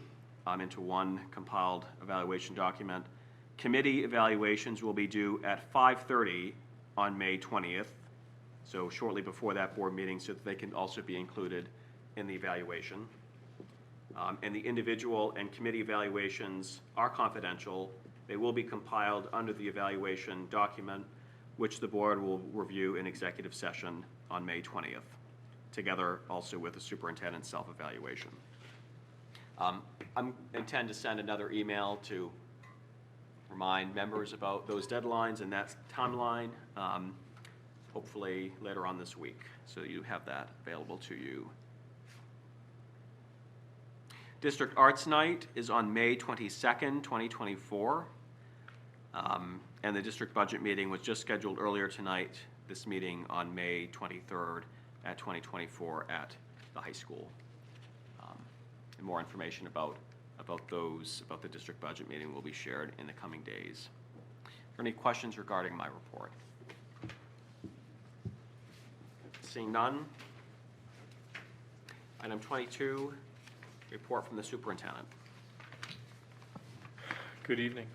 into one compiled evaluation document. Committee evaluations will be due at 5:30 on May 20th, so shortly before that board meeting, so that they can also be included in the evaluation. And the individual and committee evaluations are confidential. They will be compiled under the evaluation document, which the board will review in executive session on May 20th, together also with the superintendent's self-evaluation. I intend to send another email to remind members about those deadlines and that timeline, hopefully later on this week, so you have that available to you. District Arts Night is on May 22nd, 2024. And the district budget meeting was just scheduled earlier tonight, this meeting on May 23rd at 2024 at the high school. And more information about about the district budget meeting will be shared in the coming days. Are there any questions regarding my report? Seeing none. Item 22, report from the superintendent.
Good evening.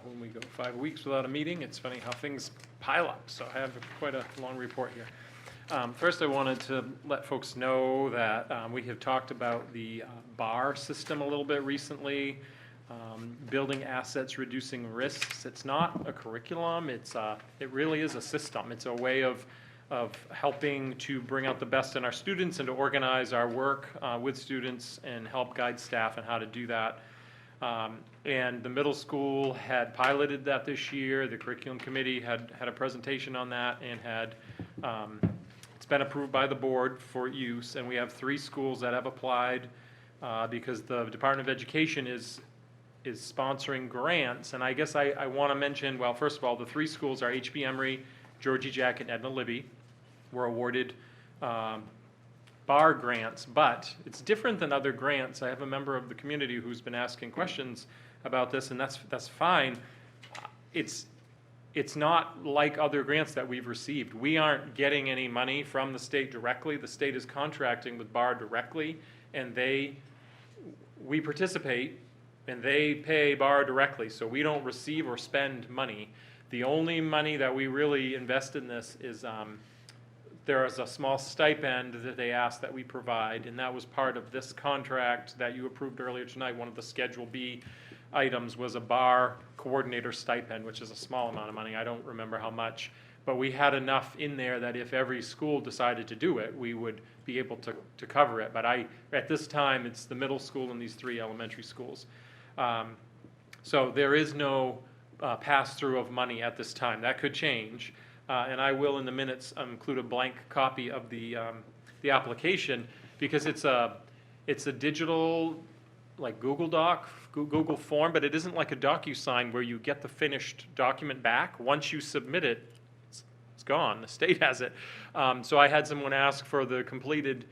When we go 5 weeks without a meeting, it's funny how things pile up, so I have quite a long report here. First, I wanted to let folks know that we have talked about the BAR system a little bit recently, building assets, reducing risks. It's not a curriculum, it really is a system. It's a way of helping to bring out the best in our students and to organize our work with students and help guide staff on how to do that. And the middle school had piloted that this year. The curriculum committee had a presentation on that and had, it's been approved by the board for use. And we have 3 schools that have applied because the Department of Education is sponsoring grants. And I guess I want to mention, well, first of all, the 3 schools are HB Emory, Georgie Jack, and Edna Libby were awarded BAR grants, but it's different than other grants. I have a member of the community who's been asking questions about this, and that's fine. It's not like other grants that we've received. We aren't getting any money from the state directly. The state is contracting with BAR directly, and we participate, and they pay BAR directly, so we don't receive or spend money. The only money that we really invest in this is there is a small stipend that they ask that we provide, and that was part of this contract that you approved earlier tonight. One of the Schedule B items was a BAR coordinator stipend, which is a small amount of money. I don't remember how much, but we had enough in there that if every school decided to do it, we would be able to cover it. But at this time, it's the middle school and these 3 elementary schools. So there is no pass-through of money at this time. That could change. And I will in the minutes include a blank copy of the application because it's a digital, like Google Doc, Google form, but it isn't like a DocuSign where you get the finished document back. Once you submit it, it's gone. The state has it. So I had someone ask for the completed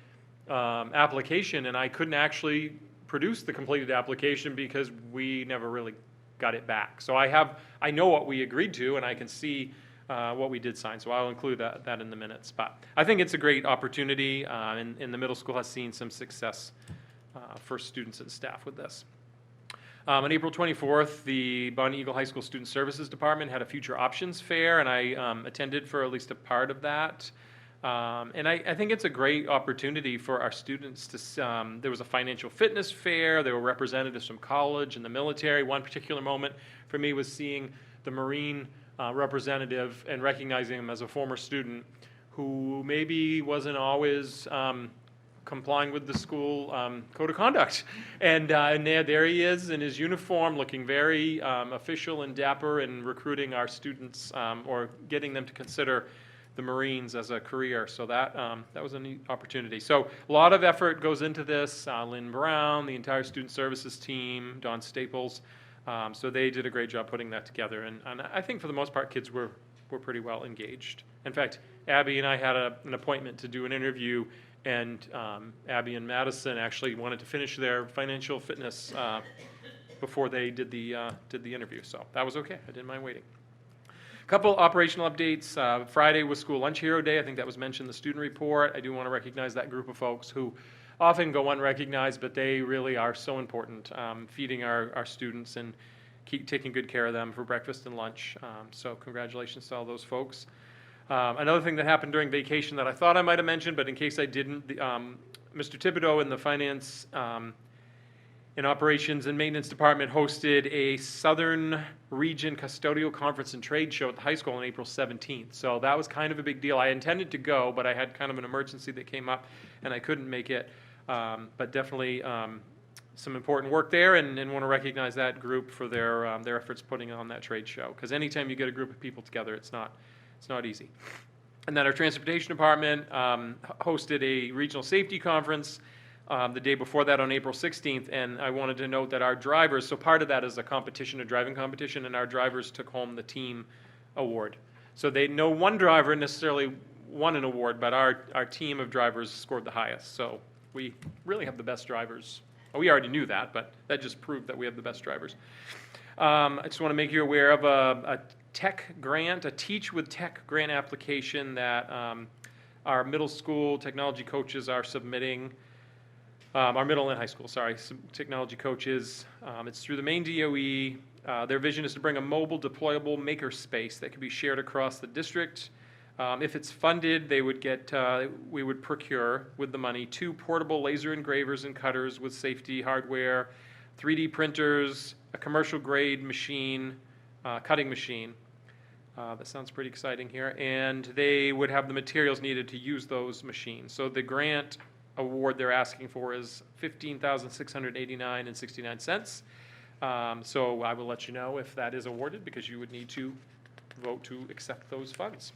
application, and I couldn't actually produce the completed application because we never really got it back. So I know what we agreed to, and I can see what we did sign, so I'll include that in the minutes. But I think it's a great opportunity, and the middle school has seen some success for students and staff with this. On April 24th, the Bonnie Eagle High School Student Services Department had a future options fair, and I attended for at least a part of that. And I think it's a great opportunity for our students to, there was a financial fitness fair, there were representatives from college and the military. One particular moment for me was seeing the Marine representative and recognizing him as a former student who maybe wasn't always complying with the school code of conduct. And there he is in his uniform, looking very official and dapper and recruiting our students or getting them to consider the Marines as a career. So that was a neat opportunity. So a lot of effort goes into this. Lynn Brown, the entire student services team, Don Staples. So they did a great job putting that together. And I think for the most part, kids were pretty well engaged. In fact, Abby and I had an appointment to do an interview, and Abby and Madison actually wanted to finish their financial fitness before they did the interview. So that was okay. I didn't mind waiting. A couple operational updates. Friday was School Lunch Hero Day. I think that was mentioned in the student report. I do want to recognize that group of folks who often go unrecognized, but they really are so important, feeding our students and taking good care of them for breakfast and lunch. So congratulations to all those folks. Another thing that happened during vacation that I thought I might have mentioned, but in case I didn't, Mr. Thibodeau in the Finance and Operations and Maintenance Department hosted a Southern Region Custodial Conference and Trade Show at the high school on April 17th. So that was kind of a big deal. I intended to go, but I had kind of an emergency that came up and I couldn't make it. But definitely some important work there, and want to recognize that group for their efforts putting on that trade show. Because anytime you get a group of people together, it's not easy. And then our transportation department hosted a regional safety conference the day before that on April 16th, and I wanted to note that our drivers, so part of that is a competition, a driving competition, and our drivers took home the team award. So no one driver necessarily won an award, but our team of drivers scored the highest. So we really have the best drivers We already knew that, but that just proved that we have the best drivers. I just want to make you aware of a tech grant, a Teach with Tech grant application that our middle school technology coaches are submitting. Our middle and high school, technology coaches. It's through the Maine DOE. Their vision is to bring a mobile deployable makerspace that can be shared across the district. If it's funded, they would get, we would procure with the money 2 portable laser engravers and cutters with safety hardware, 3D printers, a commercial grade machine, cutting machine. That sounds pretty exciting here. And they would have the materials needed to use those machines. So the grant award they're asking for is $15,689.69. So I will let you know if that is awarded, because you would need to vote to accept those funds.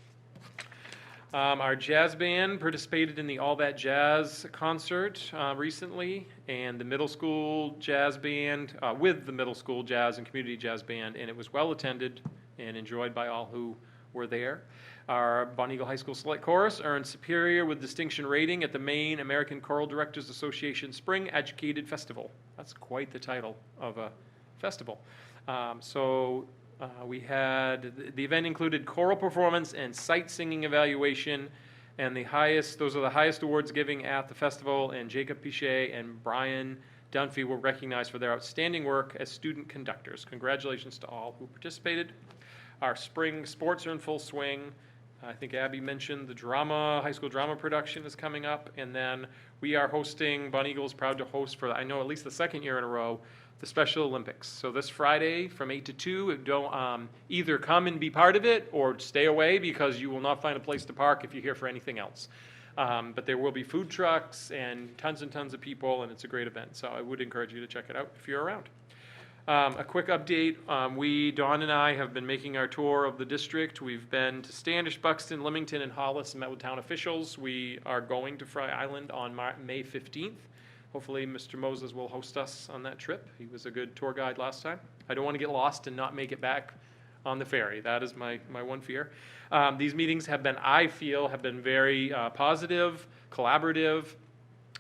Our jazz band participated in the All That Jazz concert recently, and the middle school jazz band, with the middle school jazz and community jazz band, and it was well attended and enjoyed by all who were there. Our Bonnie Eagle High School Select Chorus earned Superior with Distinction Rating at the Maine American Choral Directors Association Spring Educated Festival. That's quite the title of a festival. We had, the event included choral performance and sight singing evaluation, and those are the highest awards giving at the festival, and Jacob Pichet and Brian Dunphy were recognized for their outstanding work as student conductors. Congratulations to all who participated. Our spring sports are in full swing. I think Abby mentioned the high school drama production is coming up, and then we are hosting, Bonnie Eagle is proud to host for, I know, at least the second year in a row, the Special Olympics. So this Friday from 8 to 2, don't either come and be part of it or stay away, because you will not find a place to park if you're here for anything else. But there will be food trucks and tons of people, and it's a great event. So I would encourage you to check it out if you're around. A quick update, Dawn and I have been making our tour of the district. We've been to Standish, Buxton, Leamington, and Hollis and met with town officials. We are going to Fry Island on May 15th. Hopefully Mr. Moses will host us on that trip. He was a good tour guide last time. I don't want to get lost and not make it back on the ferry. That is my one fear. These meetings have been, I feel, very positive, collaborative.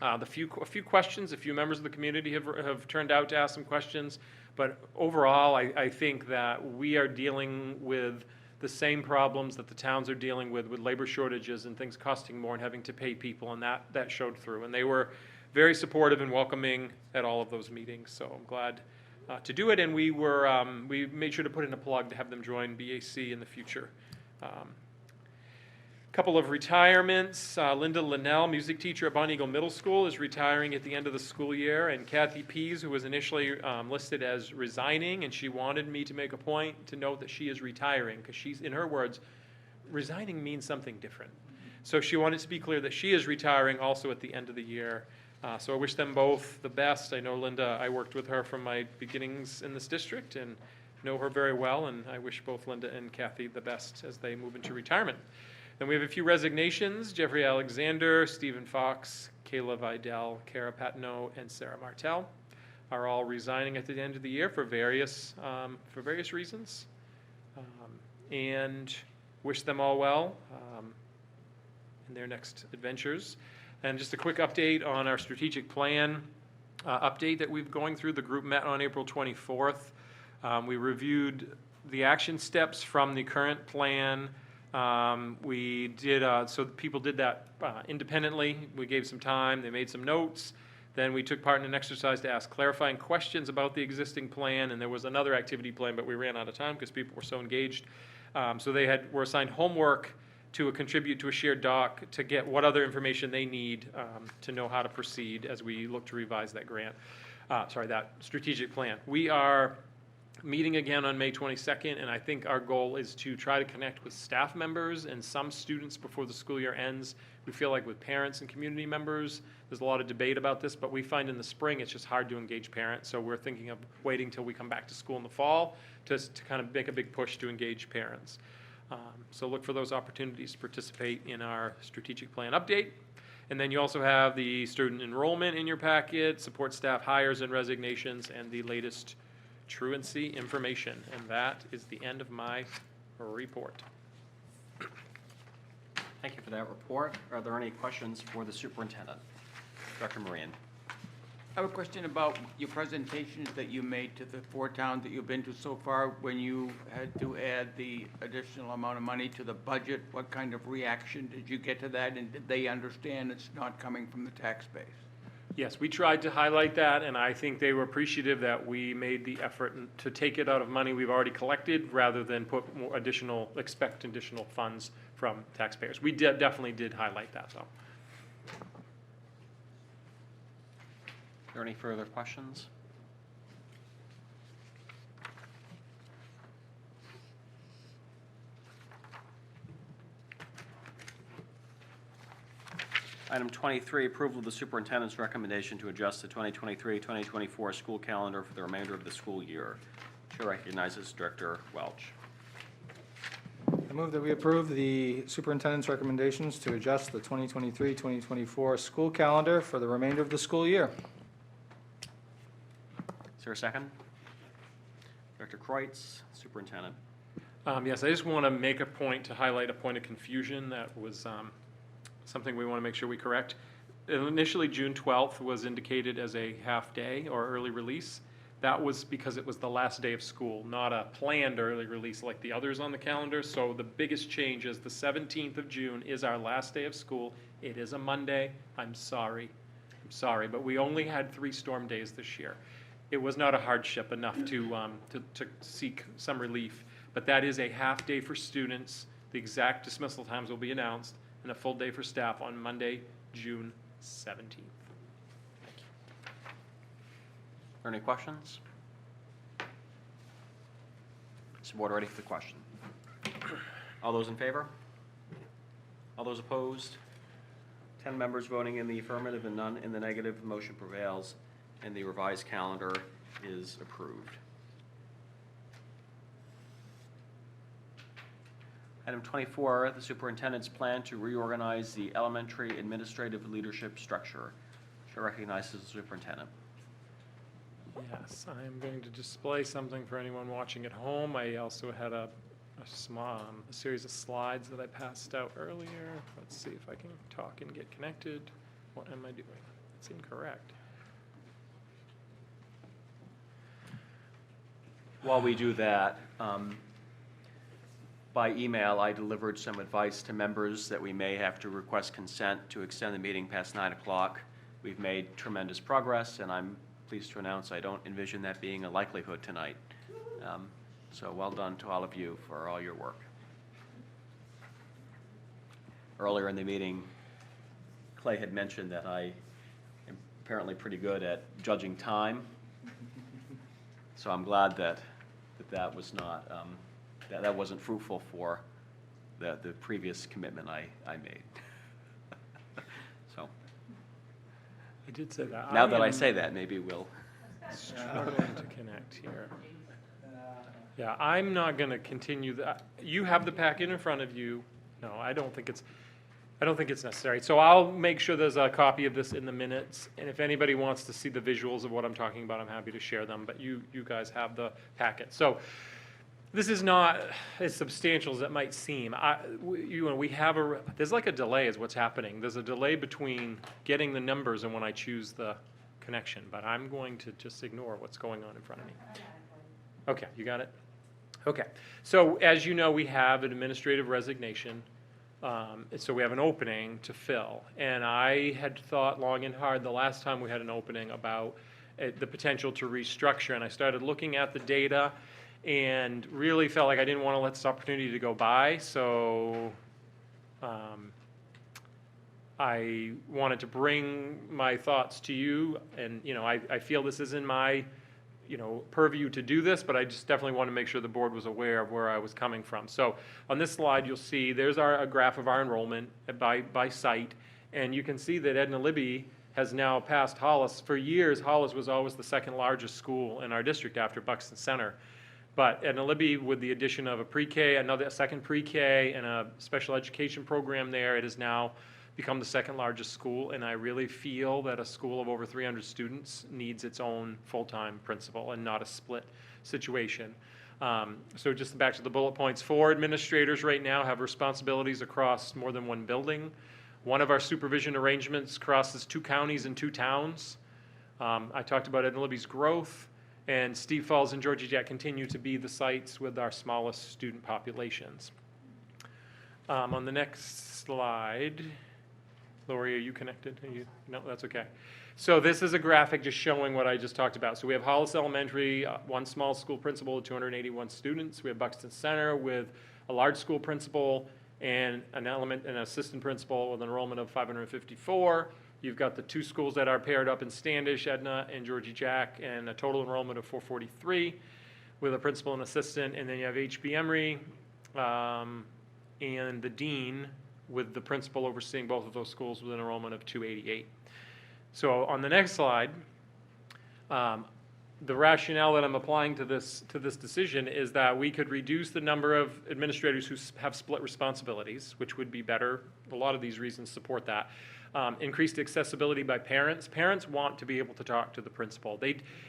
A few questions, a few members of the community have turned out to ask some questions. But overall, I think that we are dealing with the same problems that the towns are dealing with labor shortages and things costing more and having to pay people, and that showed through. And they were very supportive and welcoming at all of those meetings, so I'm glad to do it. And we made sure to put in a plug to have them join BAC in the future. Couple of retirements. Linda Linnell, music teacher at Bonnie Eagle Middle School, is retiring at the end of the school year, and Kathy Pease, who was initially listed as resigning, and she wanted me to make a point to note that she is retiring, because she's, in her words, resigning means something different. So she wanted to be clear that she is retiring also at the end of the year. So I wish them both the best. I know Linda, I worked with her from my beginnings in this district and know her very well, and I wish both Linda and Kathy the best as they move into retirement. Then we have a few resignations. Jeffrey Alexander, Stephen Fox, Kayla Vidal, Kara Patino, and Sarah Martell are all resigning at the end of the year for various reasons. And wish them all well in their next adventures. And just a quick update on our strategic plan update that we've going through. The group met on April 24th. We reviewed the action steps from the current plan. We did, so people did that independently. We gave some time, they made some notes. Then we took part in an exercise to ask clarifying questions about the existing plan, and there was another activity plan, but we ran out of time because people were so engaged. So they were assigned homework to contribute to a shared doc to get what other information they need to know how to proceed as we look to revise that that strategic plan. We are meeting again on May 22nd, and I think our goal is to try to connect with staff members and some students before the school year ends. We feel like with parents and community members, there's a lot of debate about this, but we find in the spring it's just hard to engage parents, so we're thinking of waiting till we come back to school in the fall to kind of make a big push to engage parents. So look for those opportunities to participate in our strategic plan update. And then you also have the student enrollment in your packet, support staff hires and resignations, and the latest truancy information. And that is the end of my report.
Thank you for that report. Are there any questions for the superintendent? Dr. Moran.
I have a question about your presentations that you made to the 4 towns that you've been to so far. When you had to add the additional amount of money to the budget, what kind of reaction did you get to that? And did they understand it's not coming from the tax base?
Yes, we tried to highlight that, and I think they were appreciative that we made the effort to take it out of money we've already collected rather than put more expect additional funds from taxpayers. We definitely did highlight that, though.
Are there any further questions? Item 23, approval of the superintendent's recommendation to adjust the 2023-2024 school calendar for the remainder of the school year. Chair recognizes Director Welch.
I move that we approve the superintendent's recommendations to adjust the 2023-2024 school calendar for the remainder of the school year.
Is there a second? Director Kreutz, Superintendent.
Yes, I just want to make a point to highlight a point of confusion that was something we want to make sure we correct. Initially, June 12th was indicated as a half-day or early release. That was because it was the last day of school, not a planned early release like the others on the calendar. So the biggest change is the 17th of June is our last day of school. It is a Monday. I'm sorry, but we only had 3 storm days this year. It was not a hardship enough to seek some relief, but that is a half day for students. The exact dismissal times will be announced, and a full day for staff on Monday, June 17th.
Are there any questions? Is the board ready for the question? All those in favor? All those opposed? 10 members voting in the affirmative and none in the negative. The motion prevails, and the revised calendar is approved. Item 24, the superintendent's plan to reorganize the elementary administrative leadership structure. Chair recognizes the superintendent.
Yes, I am going to display something for anyone watching at home. I also had a series of slides that I passed out earlier. Let's see if I can talk and get connected. What am I doing? It's incorrect.
While we do that, by email, I delivered some advice to members that we may have to request consent to extend the meeting past 9 o'clock. We've made tremendous progress, and I'm pleased to announce I don't envision that being a likelihood tonight. So well done to all of you for all your work. Earlier in the meeting, Clay had mentioned that I am apparently pretty good at judging time. So I'm glad that was not, that wasn't fruitful for the previous commitment I made. So
I did say that.
now that I say that, maybe we'll.
Struggling to connect here. Yeah, I'm not going to continue that. You have the packet in front of you. No, I don't think it's necessary. So I'll make sure there's a copy of this in the minutes, and if anybody wants to see the visuals of what I'm talking about, I'm happy to share them, but you guys have the packet. So this is not as substantial as it might seem. There's like a delay is what's happening. There's a delay between getting the numbers and when I choose the connection, but I'm going to just ignore what's going on in front of me. Okay, you got it? Okay, so as you know, we have an administrative resignation. So we have an opening to fill. And I had thought long and hard the last time we had an opening about the potential to restructure. And I started looking at the data and really felt like I didn't want to let this opportunity to go by. So I wanted to bring my thoughts to you. And, I feel this is in my purview to do this, but I just definitely want to make sure the board was aware of where I was coming from. So on this slide, you'll see there's a graph of our enrollment by site, and you can see that Edna Libby has now passed Hollis. For years, Hollis was always the second largest school in our district after Buxton Center. But Edna Libby, with the addition of a second pre-K and a special education program there, it has now become the second largest school, and I really feel that a school of over 300 students needs its own full-time principal and not a split situation. So just back to the bullet points, 4 administrators right now have responsibilities across more than 1 building. One of our supervision arrangements crosses 2 counties and 2 towns. I talked about Ed and Libby's growth, and Steve Falls and Georgia Jack continue to be the sites with our smallest student populations. On the next slide, Lori, are you connected? No, that's okay. So this is a graphic just showing what I just talked about. So we have Hollis Elementary, one small school principal with 281 students. We have Buxton Center with a large school principal and an assistant principal with an enrollment of 554. You've got the 2 schools that are paired up in Standish, Edna and Georgie Jack, and a total enrollment of 443 with a principal and assistant. And then you have HB Emory and the dean with the principal overseeing both of those schools with an enrollment of 288. So on the next slide, the rationale that I'm applying to this decision is that we could reduce the number of administrators who have split responsibilities, which would be better. A lot of these reasons support that. Increased accessibility by parents. Parents want to be able to talk to the principal.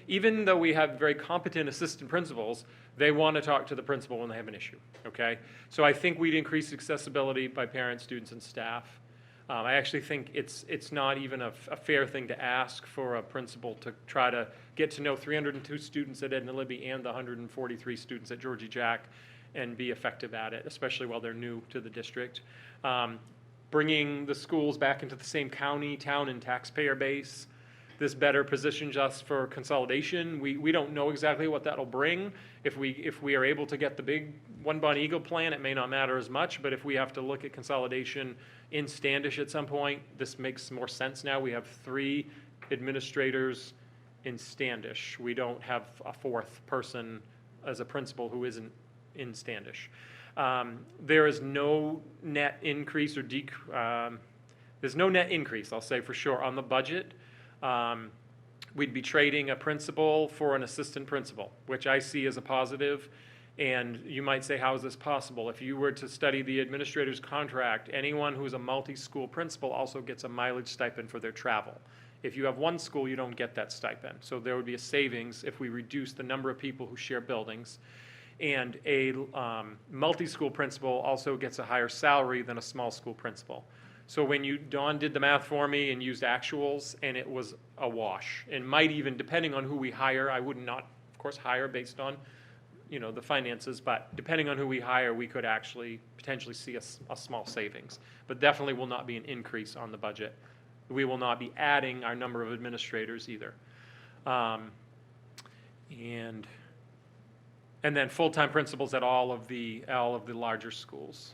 Even though we have very competent assistant principals, they want to talk to the principal when they have an issue, okay? So I think we'd increase accessibility by parents, students, and staff. I actually think it's not even a fair thing to ask for a principal to try to get to know 302 students at Edna Libby and the 143 students at Georgie Jack and be effective at it, especially while they're new to the district. Bringing the schools back into the same county, town, and taxpayer base. This better positions us for consolidation. We don't know exactly what that'll bring. If we are able to get the big One Bon Eagle plan, it may not matter as much, but if we have to look at consolidation in Standish at some point, this makes more sense now. We have 3 administrators in Standish. We don't have a 4th person as a principal who isn't in Standish. There is no net increase or there's no net increase, I'll say for sure, on the budget. We'd be trading a principal for an assistant principal, which I see as a positive. And you might say, how is this possible? If you were to study the administrator's contract, anyone who's a multi-school principal also gets a mileage stipend for their travel. If you have one school, you don't get that stipend. So there would be a savings if we reduce the number of people who share buildings. And a multi-school principal also gets a higher salary than a small school principal. So when Dawn did the math for me and used actuals, and it was a wash. And might even, depending on who we hire, I would not, of course, hire based on the finances, but depending on who we hire, we could actually potentially see a small savings. But definitely will not be an increase on the budget. We will not be adding our number of administrators either. And then full-time principals at all of the larger schools.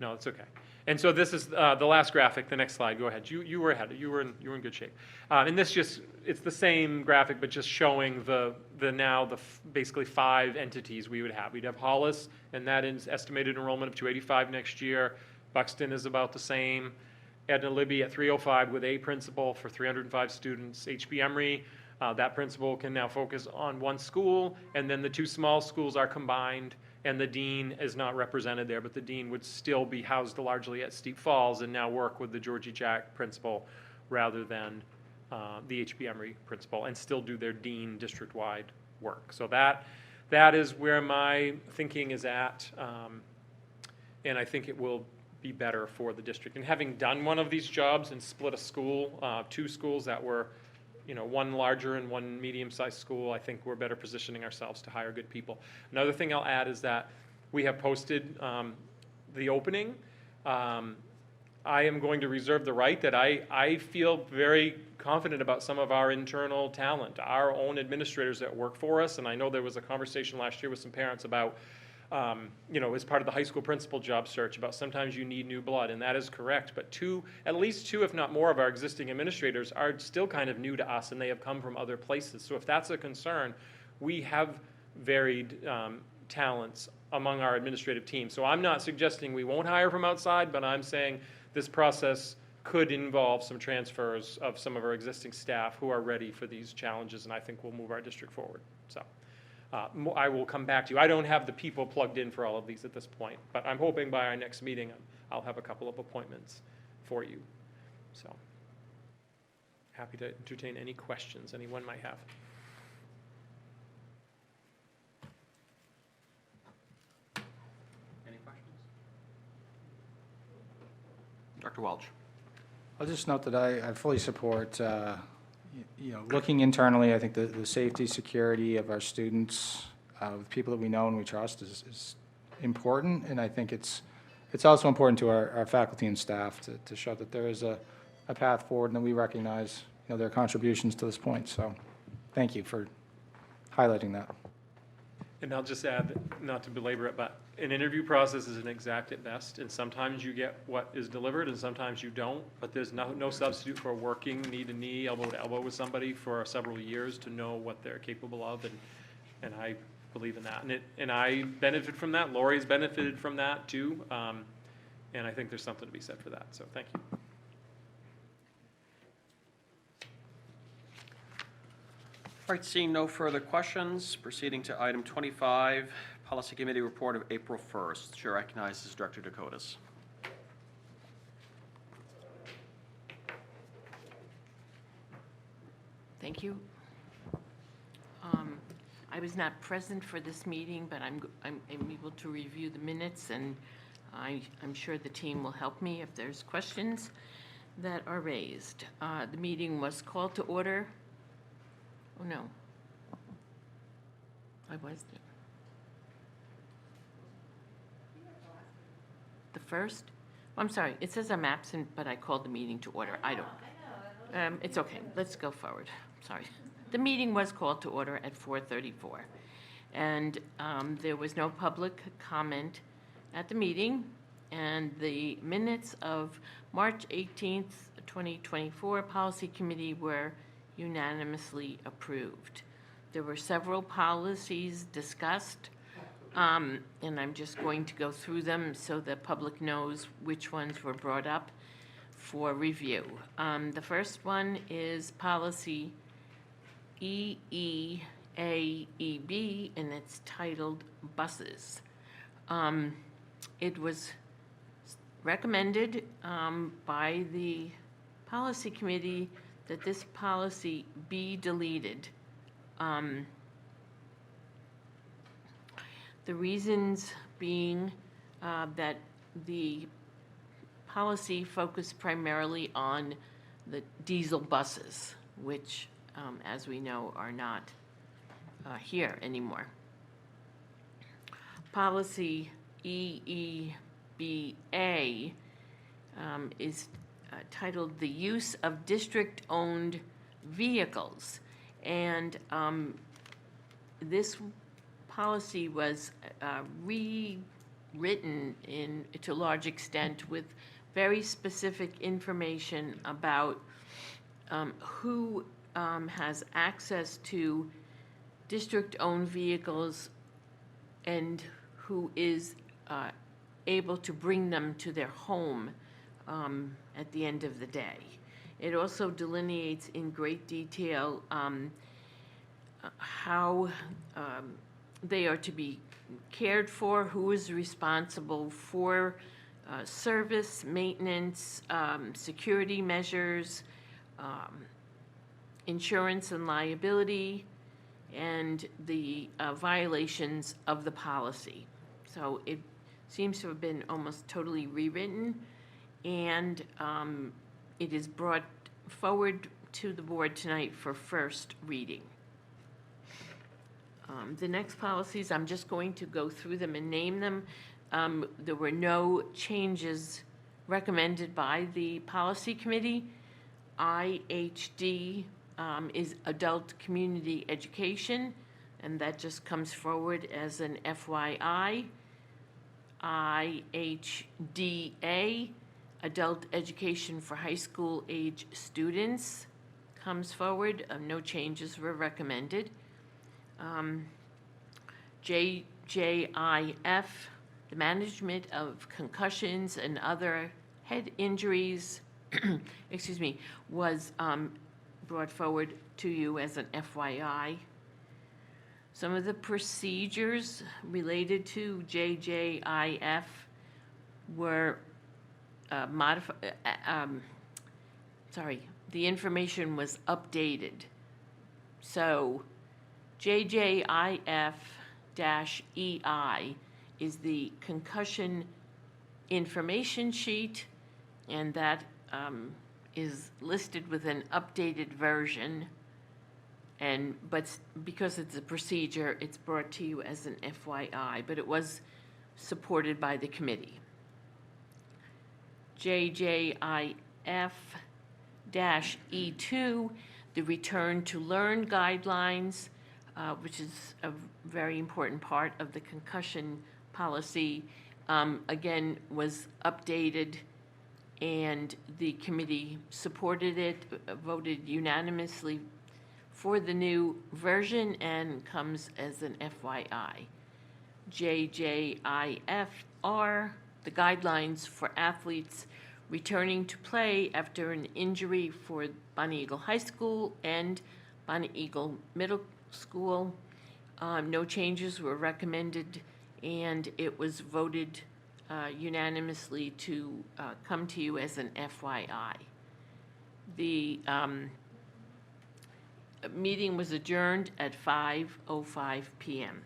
No, it's okay. And so this is the last graphic. The next slide. Go ahead. You were ahead. You were in good shape. And this it's the same graphic, but just showing basically 5 entities we would have. We'd have Hollis, and that is estimated enrollment of 285 next year. Buxton is about the same. Edna Libby at 305 with a principal for 305 students. HB Emory, that principal can now focus on one school, and then the 2 small schools are combined. And the dean is not represented there, but the dean would still be housed largely at Steep Falls and now work with the Georgie Jack principal rather than the HB Emory principal, and still do their dean district-wide work. So that is where my thinking is at, and I think it will be better for the district. And having done one of these jobs and split a school, 2 schools that were one larger and one medium-sized school, I think we're better positioning ourselves to hire good people. Another thing I'll add is that we have posted the opening. I am going to reserve the right that I feel very confident about some of our internal talent, our own administrators that work for us, and I know there was a conversation last year with some parents about as part of the high school principal job search about sometimes you need new blood, and that is correct. But at least two, if not more, of our existing administrators are still kind of new to us, and they have come from other places. So if that's a concern, we have varied talents among our administrative team. So I'm not suggesting we won't hire from outside, but I'm saying this process could involve some transfers of some of our existing staff who are ready for these challenges, and I think will move our district forward. So. I will come back to you. I don't have the people plugged in for all of these at this point, but I'm hoping by our next meeting I'll have a couple of appointments for you. So happy to entertain any questions anyone might have.
Any questions? Dr. Welch.
I'll just note that I fully support looking internally, I think the safety, security of our students, the people that we know and we trust is important. And I think it's also important to our faculty and staff to show that there is a path forward and that we recognize, their contributions to this point. So thank you for highlighting that.
And I'll just add, that, not to belabor it, but an interview process is an exact at best, and sometimes you get what is delivered and sometimes you don't, but there's no substitute for working knee to knee, elbow to elbow with somebody for several years to know what they're capable of, and I believe in that. And I benefit from that. Lori's benefited from that too, and I think there's something to be said for that, so thank you.
All right, seeing no further questions, proceeding to item 25, Policy Committee Report of April 1st. Chair recognizes Director Dakotas.
Thank you. I was not present for this meeting, but I'm able to review the minutes, and I'm sure the team will help me if there's questions that are raised. The meeting was called to order. Oh, no. I was there. The first? I'm sorry, it says I'm absent, but I called the meeting to order. I don't. It's okay, let's go forward. Sorry. The meeting was called to order at 4:34. And there was no public comment at the meeting. And the minutes of March 18th, 2024 Policy Committee were unanimously approved. There were several policies discussed, and I'm just going to go through them so the public knows which ones were brought up for review. The first one is policy EEAEB, and it's titled Buses. It was recommended by the Policy Committee that this policy be deleted. The reasons being that the policy focused primarily on the diesel buses, which, as we know, are not here anymore. Policy EEBA is titled The Use of District-Owned Vehicles. And this policy was rewritten to a large extent with very specific information about who has access to district-owned vehicles and who is able to bring them to their home at the end of the day. It also delineates in great detail how they are to be cared for, who is responsible for service, maintenance, security measures, insurance and liability, and the violations of the policy. So it seems to have been almost totally rewritten, and it is brought forward to the board tonight for first reading. The next policies, I'm just going to go through them and name them. There were no changes recommended by the Policy Committee. IHD is Adult Community Education, and that just comes forward as an FYI. IHDA, Adult Education for High School Age Students, comes forward. No changes were recommended. JJIF, the Management of Concussions and Other Head Injuries, excuse me, was brought forward to you as an FYI. Some of the procedures related to JJIF were modified, the information was updated. So JJIF-EI is the concussion information sheet, and that is listed with an updated version, but because it's a procedure, it's brought to you as an FYI, but it was supported by the committee. JJIF-E2, the Return to Learn guidelines, which is a very important part of the concussion policy, again, was updated, and the committee supported it, voted unanimously for the new version, and comes as an FYI. JJIFR, the guidelines for athletes returning to play after an injury for Bonnie Eagle High School and Bonnie Eagle Middle School. No changes were recommended, and it was voted unanimously to come to you as an FYI. The meeting was adjourned at 5:05 p.m.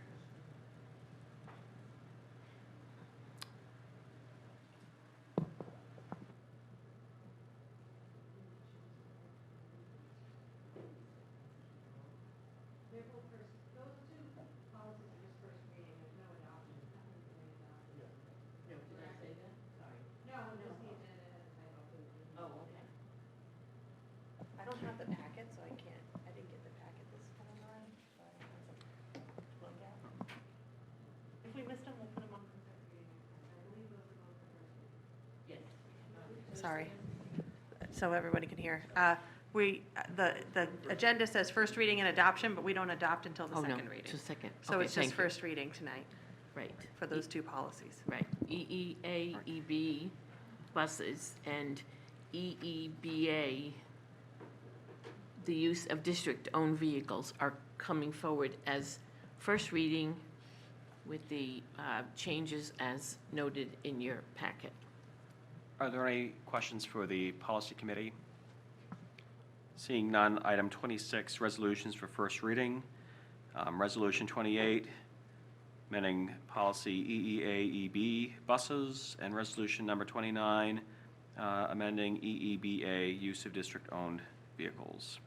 I don't have the packet, so I didn't get the packet this time around. Look at. If we missed them, we'll put them on. Sorry. So everybody can hear. The agenda says first reading and adoption, but we don't adopt until the
Oh, no,
second reading.
it's a second.
So
Okay,
it's just
thank you.
first reading tonight
Right.
for those two policies.
Right. EEA, EB buses, and EEBA, the use of district-owned vehicles, are coming forward as first reading with the changes as noted in your packet.
Are there any questions for the policy committee? Seeing none, item 26, resolutions for first reading. Resolution 28, amending policy EEA-EB buses, and resolution number 29, amending EEBA, use of district-owned vehicles.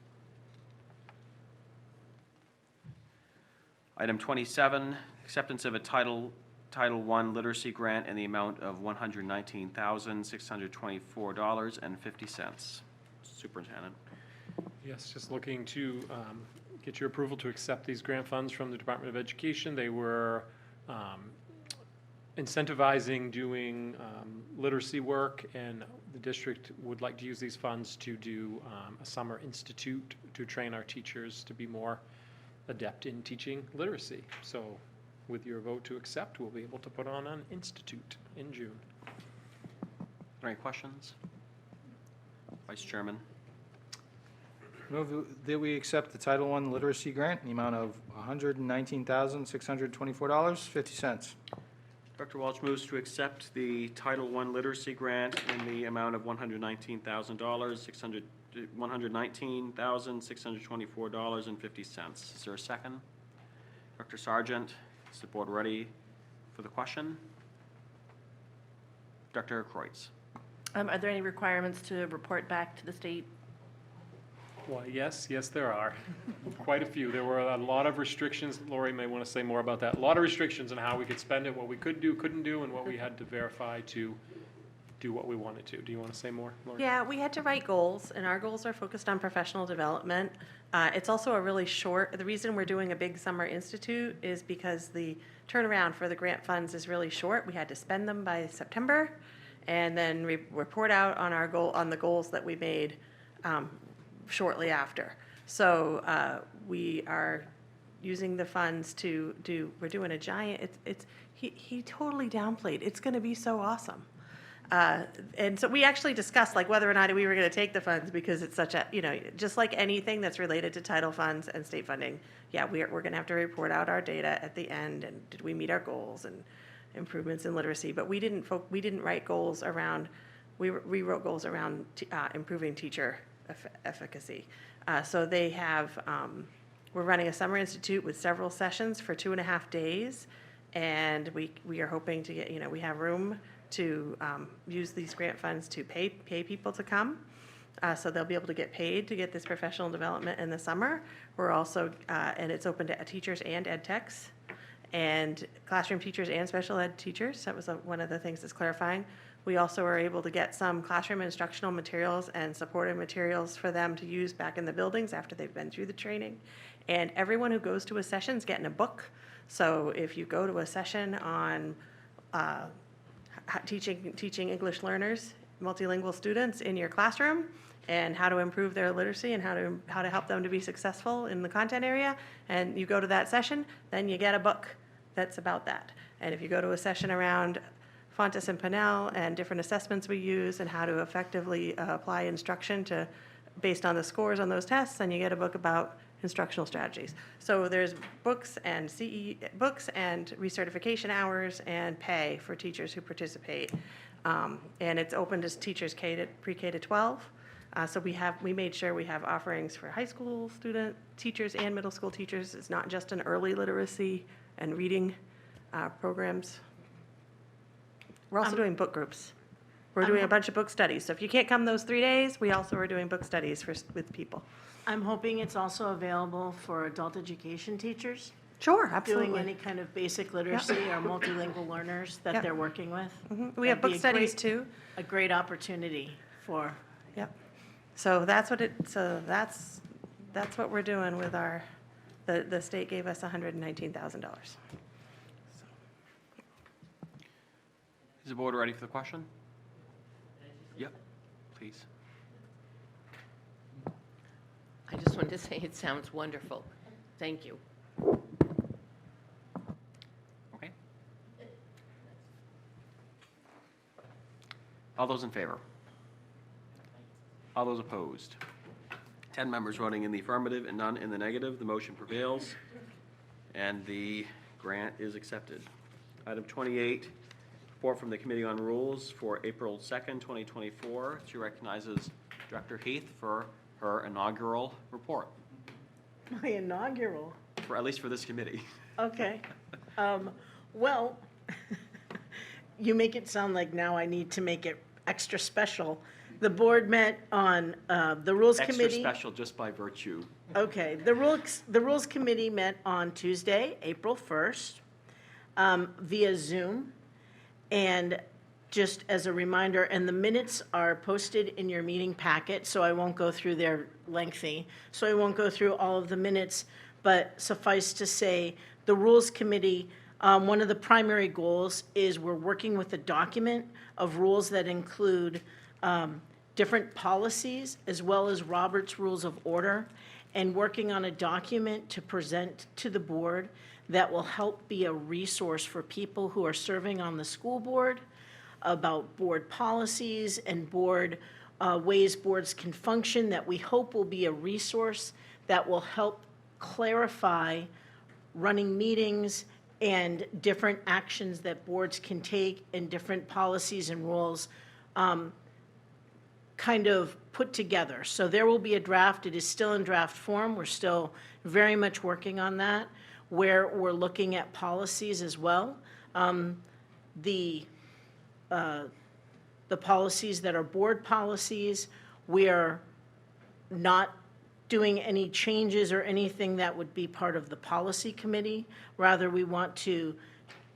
Item 27, acceptance of a Title I literacy grant in the amount of $119,624.50. Superintendent.
Yes, just looking to get your approval to accept these grant funds from the Department of Education. They were incentivizing doing literacy work, and the district would like to use these funds to do a summer institute to train our teachers to be more adept in teaching literacy. So with your vote to accept, we'll be able to put on an institute in June.
Are there any questions? Vice Chairman.
Move that we accept the Title I literacy grant in the amount of $119,624.50.
Dr. Welch moves to accept the Title I literacy grant in the amount of $119,624.50. Is there a second? Dr. Sargent, is the board ready for the question? Dr. Kreutz.
Are there any requirements to report back to the state?
Well, yes, there are. Quite a few. There were a lot of restrictions. Lori may want to say more about that. A lot of restrictions on how we could spend it, what we could do, couldn't do, and what we had to verify to do what we wanted to. Do you want to say more, Lori?
Yeah, we had to write goals, and our goals are focused on professional development. It's also a really short, the reason we're doing a big summer institute is because the turnaround for the grant funds is really short. We had to spend them by September, and then report out on our goal, on the goals that we made shortly after. So we are using the funds to do, we're doing a giant, he totally downplayed, it's gonna be so awesome. And so we actually discussed like whether or not we were gonna take the funds because it's such a, just like anything that's related to title funds and state funding, yeah, we're gonna have to report out our data at the end, and did we meet our goals and improvements in literacy, but we didn't write goals around, we wrote goals around improving teacher efficacy. So they have, we're running a summer institute with several sessions for 2.5 days, and we are hoping to get, we have room to use these grant funds to pay people to come.
So they'll be able to get paid to get this professional development in the summer. We're also, and it's open to teachers and ed techs and classroom teachers and special ed teachers. That was one of the things that's clarifying. We also were able to get some classroom instructional materials and supportive materials for them to use back in the buildings after they've been through the training. And everyone who goes to a session is getting a book. So if you go to a session on teaching English learners, multilingual students in your classroom, and how to improve their literacy and how to help them to be successful in the content area, and you go to that session, then you get a book that's about that. And if you go to a session around Fontes and Pinnell and different assessments we use and how to effectively apply instruction based on the scores on those tests, then you get a book about instructional strategies. So there's books and books and recertification hours and pay for teachers who participate. And it's open to teachers pre-K to 12. So we made sure we have offerings for high school student teachers and middle school teachers. It's not just an early literacy and reading programs. We're also doing book groups. We're doing a bunch of book studies. So if you can't come those 3 days, we also are doing book studies with people.
I'm hoping it's also available for adult education teachers.
Sure, absolutely.
Doing any kind of basic literacy or multilingual learners that they're working with.
We have book studies too.
A great opportunity for.
Yep. So that's what we're doing with the state gave us $119,000.
Is the board ready for the question? Yep, please.
I just wanted to say it sounds wonderful. Thank you.
Okay. All those in favor? All those opposed? 10 members voting in the affirmative and none in the negative. The motion prevails, and the grant is accepted. Item 28, report from the Committee on Rules for April 2nd, 2024. She recognizes Director Heath for her inaugural report,
My inaugural.
at least for this committee.
Okay. Well, you make it sound like now I need to make it extra special. The board met on the Rules Committee.
Extra special just by virtue.
Okay, the Rules Committee met on Tuesday, April 1st, via Zoom. And just as a reminder, and the minutes are posted in your meeting packet, so I won't go through, they're lengthy, so I won't go through all of the minutes, but suffice to say, the Rules Committee, one of the primary goals is we're working with a document of rules that include different policies as well as Robert's Rules of Order, and working on a document to present to the board that will help be a resource for people who are serving on the school board about board policies and board ways boards can function, that we hope will be a resource that will help clarify running meetings and different actions that boards can take and different policies and rules kind of put together. So there will be a draft. It is still in draft form. We're still very much working on that, where we're looking at policies as well. The policies that are board policies, we are not doing any changes or anything that would be part of the policy committee. Rather, we want to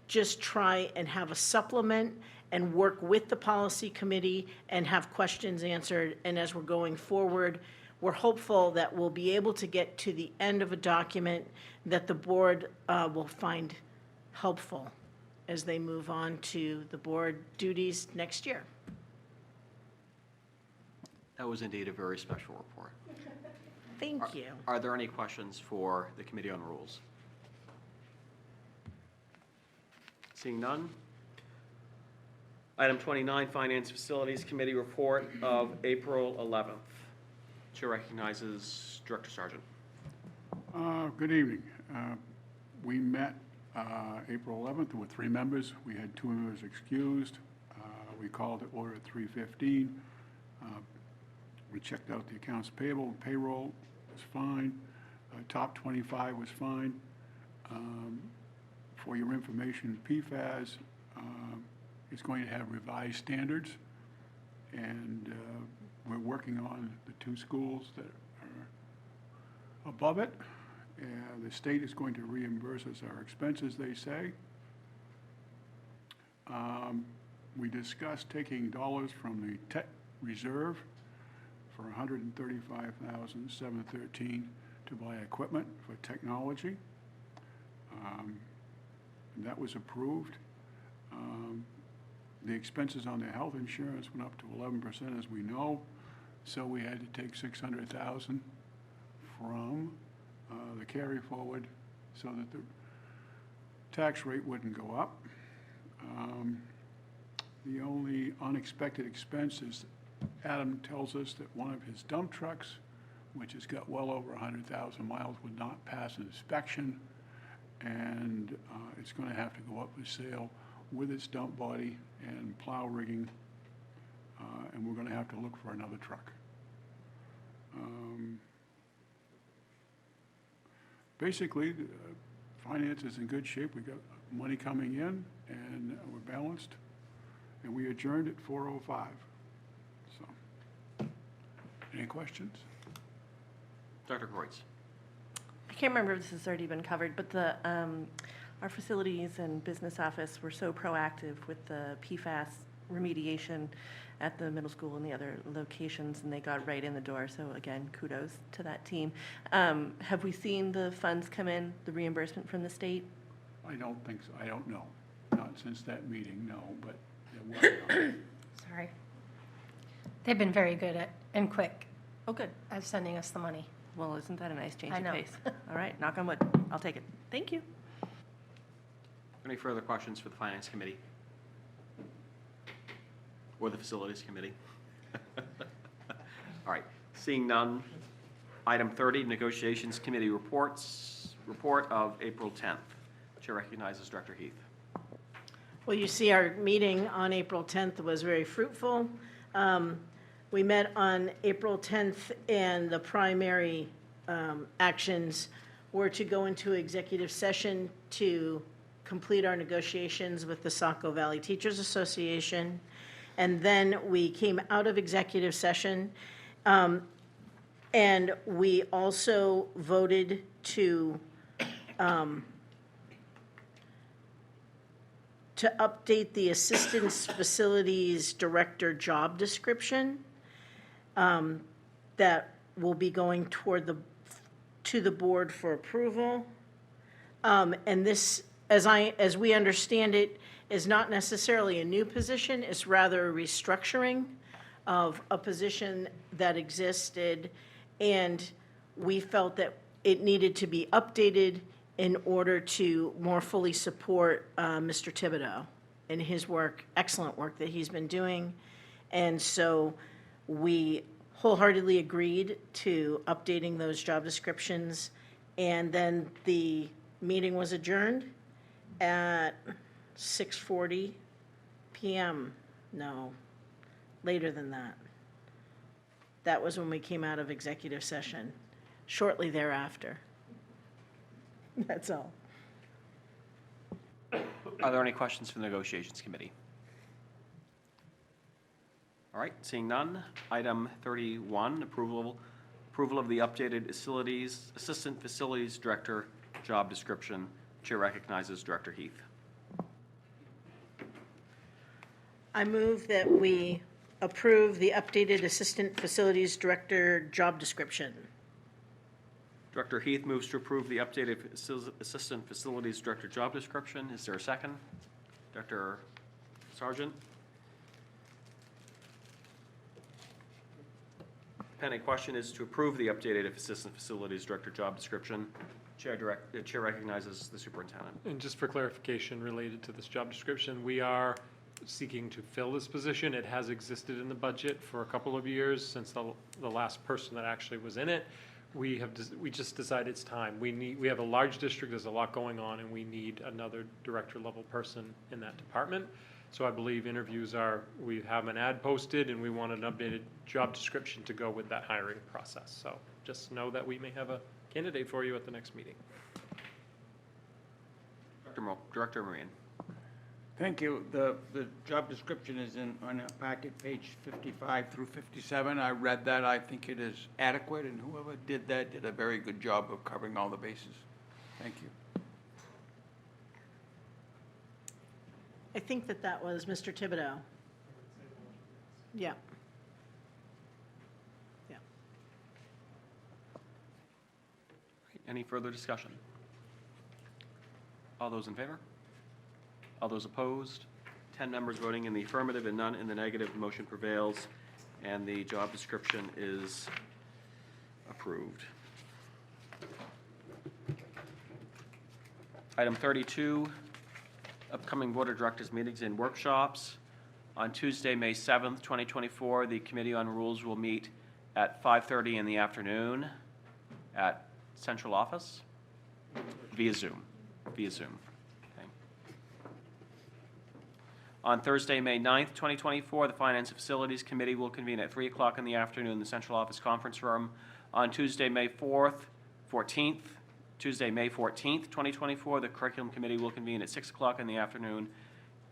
just try and have a supplement and work with the policy committee and have questions answered. And as we're going forward, we're hopeful that we'll be able to get to the end of a document that the board will find helpful as they move on to the board duties next year.
That was indeed a very special report.
Thank you.
Are there any questions for the Committee on Rules? Seeing none. Item 29, Finance Facilities Committee report of April 11th. Chair recognizes Director Sargent.
Good evening. We met April 11th with 3 members. We had 2 members excused. We called to order at 3:15. We checked out the accounts payable. Payroll was fine. Top 25 was fine. For your information, PFAS is going to have revised standards, and we're working on the 2 schools that are above it, and the state is going to reimburse us our expenses, they say. We discussed taking dollars from the tech reserve for $135,713 to buy equipment for technology. And that was approved. The expenses on the health insurance went up to 11%, as we know, so we had to take $600,000 from the carry forward so that the tax rate wouldn't go up. The only unexpected expense is Adam tells us that one of his dump trucks, which has got well over 100,000 miles, would not pass inspection, and it's going to have to go up for sale with its dump body and plow rigging, and we're going to have to look for another truck. Basically, finance is in good shape. We got money coming in, and we're balanced, and we adjourned at 4:05. So, any questions?
Dr. Kreutz.
I can't remember if this has already been covered, but our facilities and business office were so proactive with the PFAS remediation at the middle school and the other locations, and they got right in the door. So again, kudos to that team. Have we seen the funds come in, the reimbursement from the state?
I don't think so. I don't know. Not since that meeting, no, but there was.
Sorry. They've been very good at, and quick
Oh, good.
at sending us the money.
Well, isn't that a nice change
I
of
know.
pace? All right, knock on wood. I'll take it. Thank you.
Any further questions for the Finance Committee? Or the Facilities Committee? All right, seeing none. Item 30, Negotiations Committee reports. Report of April 10th. Chair recognizes Director Heath.
Well, you see, our meeting on April 10th was very fruitful. We met on April 10th, and the primary actions were to go into executive session to complete our negotiations with the Saco Valley Teachers Association. And then we came out of executive session, and we also voted to update the Assistance Facilities Director job description that will be going to the board for approval. And this, as we understand it, is not necessarily a new position. It's rather a restructuring of a position that existed, and we felt that it needed to be updated in order to more fully support Mr. Thibodeau in his work, excellent work that he's been doing. And so we wholeheartedly agreed to updating those job descriptions, and then the meeting was adjourned at 6:40 p.m. No, later than that. That was when we came out of executive session, shortly thereafter. That's all.
Are there any questions from the Negotiations Committee? All right, seeing none. Item 31, approval of the updated Assistant Facilities Director job description. Chair recognizes Director Heath.
I move that we approve the updated Assistant Facilities Director job description.
Director Heath moves to approve the updated Assistant Facilities Director job description. Is there a second? Dr. Sargent? Pending question is to approve the updated Assistant Facilities Director job description. Chair recognizes the superintendent.
And just for clarification related to this job description, we are seeking to fill this position. It has existed in the budget for a couple of years since the last person that actually was in it. We just decided it's time. We have a large district, there's a lot going on, and we need another director level person in that department. So I believe we have an ad posted, and we want an updated job description to go with that hiring process. So just know that we may have a candidate for you at the next meeting.
Director Moran.
Thank you. The job description is on our packet, page 55 through 57. I read that. I think it is adequate, and whoever did that did a very good job of covering all the bases. Thank you.
I think that was Mr. Thibodeau. Yeah. Yeah.
Any further discussion? All those in favor? All those opposed? 10 members voting in the affirmative and none in the negative. Motion prevails, and the job description is approved. Item 32, upcoming Board of Directors meetings and workshops. On Tuesday, May 7th, 2024, the Committee on Rules will meet at 5:30 in the afternoon at Central Office via Zoom. Okay. On Thursday, May 9th, 2024, the Finance and Facilities Committee will convene at 3 o'clock in the afternoon in the Central Office Conference Room. On Tuesday, May 14th, 2024, the Curriculum Committee will convene at 6 o'clock in the afternoon,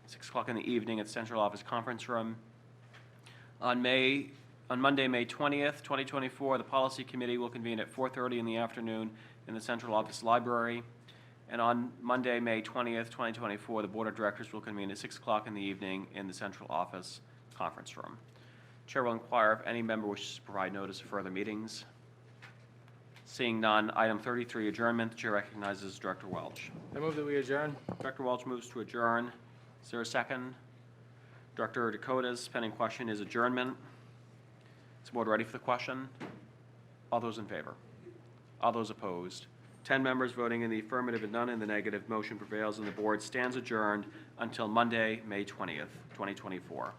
6 o'clock in the evening at Central Office Conference Room. On Monday, May 20th, 2024, the Policy Committee will convene at 4:30 in the afternoon in the Central Office Library. And on Monday, May 20th, 2024, the Board of Directors will convene at 6 o'clock in the evening in the Central Office Conference Room. Chair will inquire if any member wishes to provide notice of further meetings. Seeing none, item 33, adjournment. The Chair recognizes Director Welch.
I move that we adjourn.
Director Welch moves to adjourn. Is there a second? Director Dakota's pending question is adjournment. Is the board ready for the question? All those in favor? All those opposed? 10 members voting in the affirmative and none in the negative. Motion prevails, and the board stands adjourned until Monday, May 20th, 2024.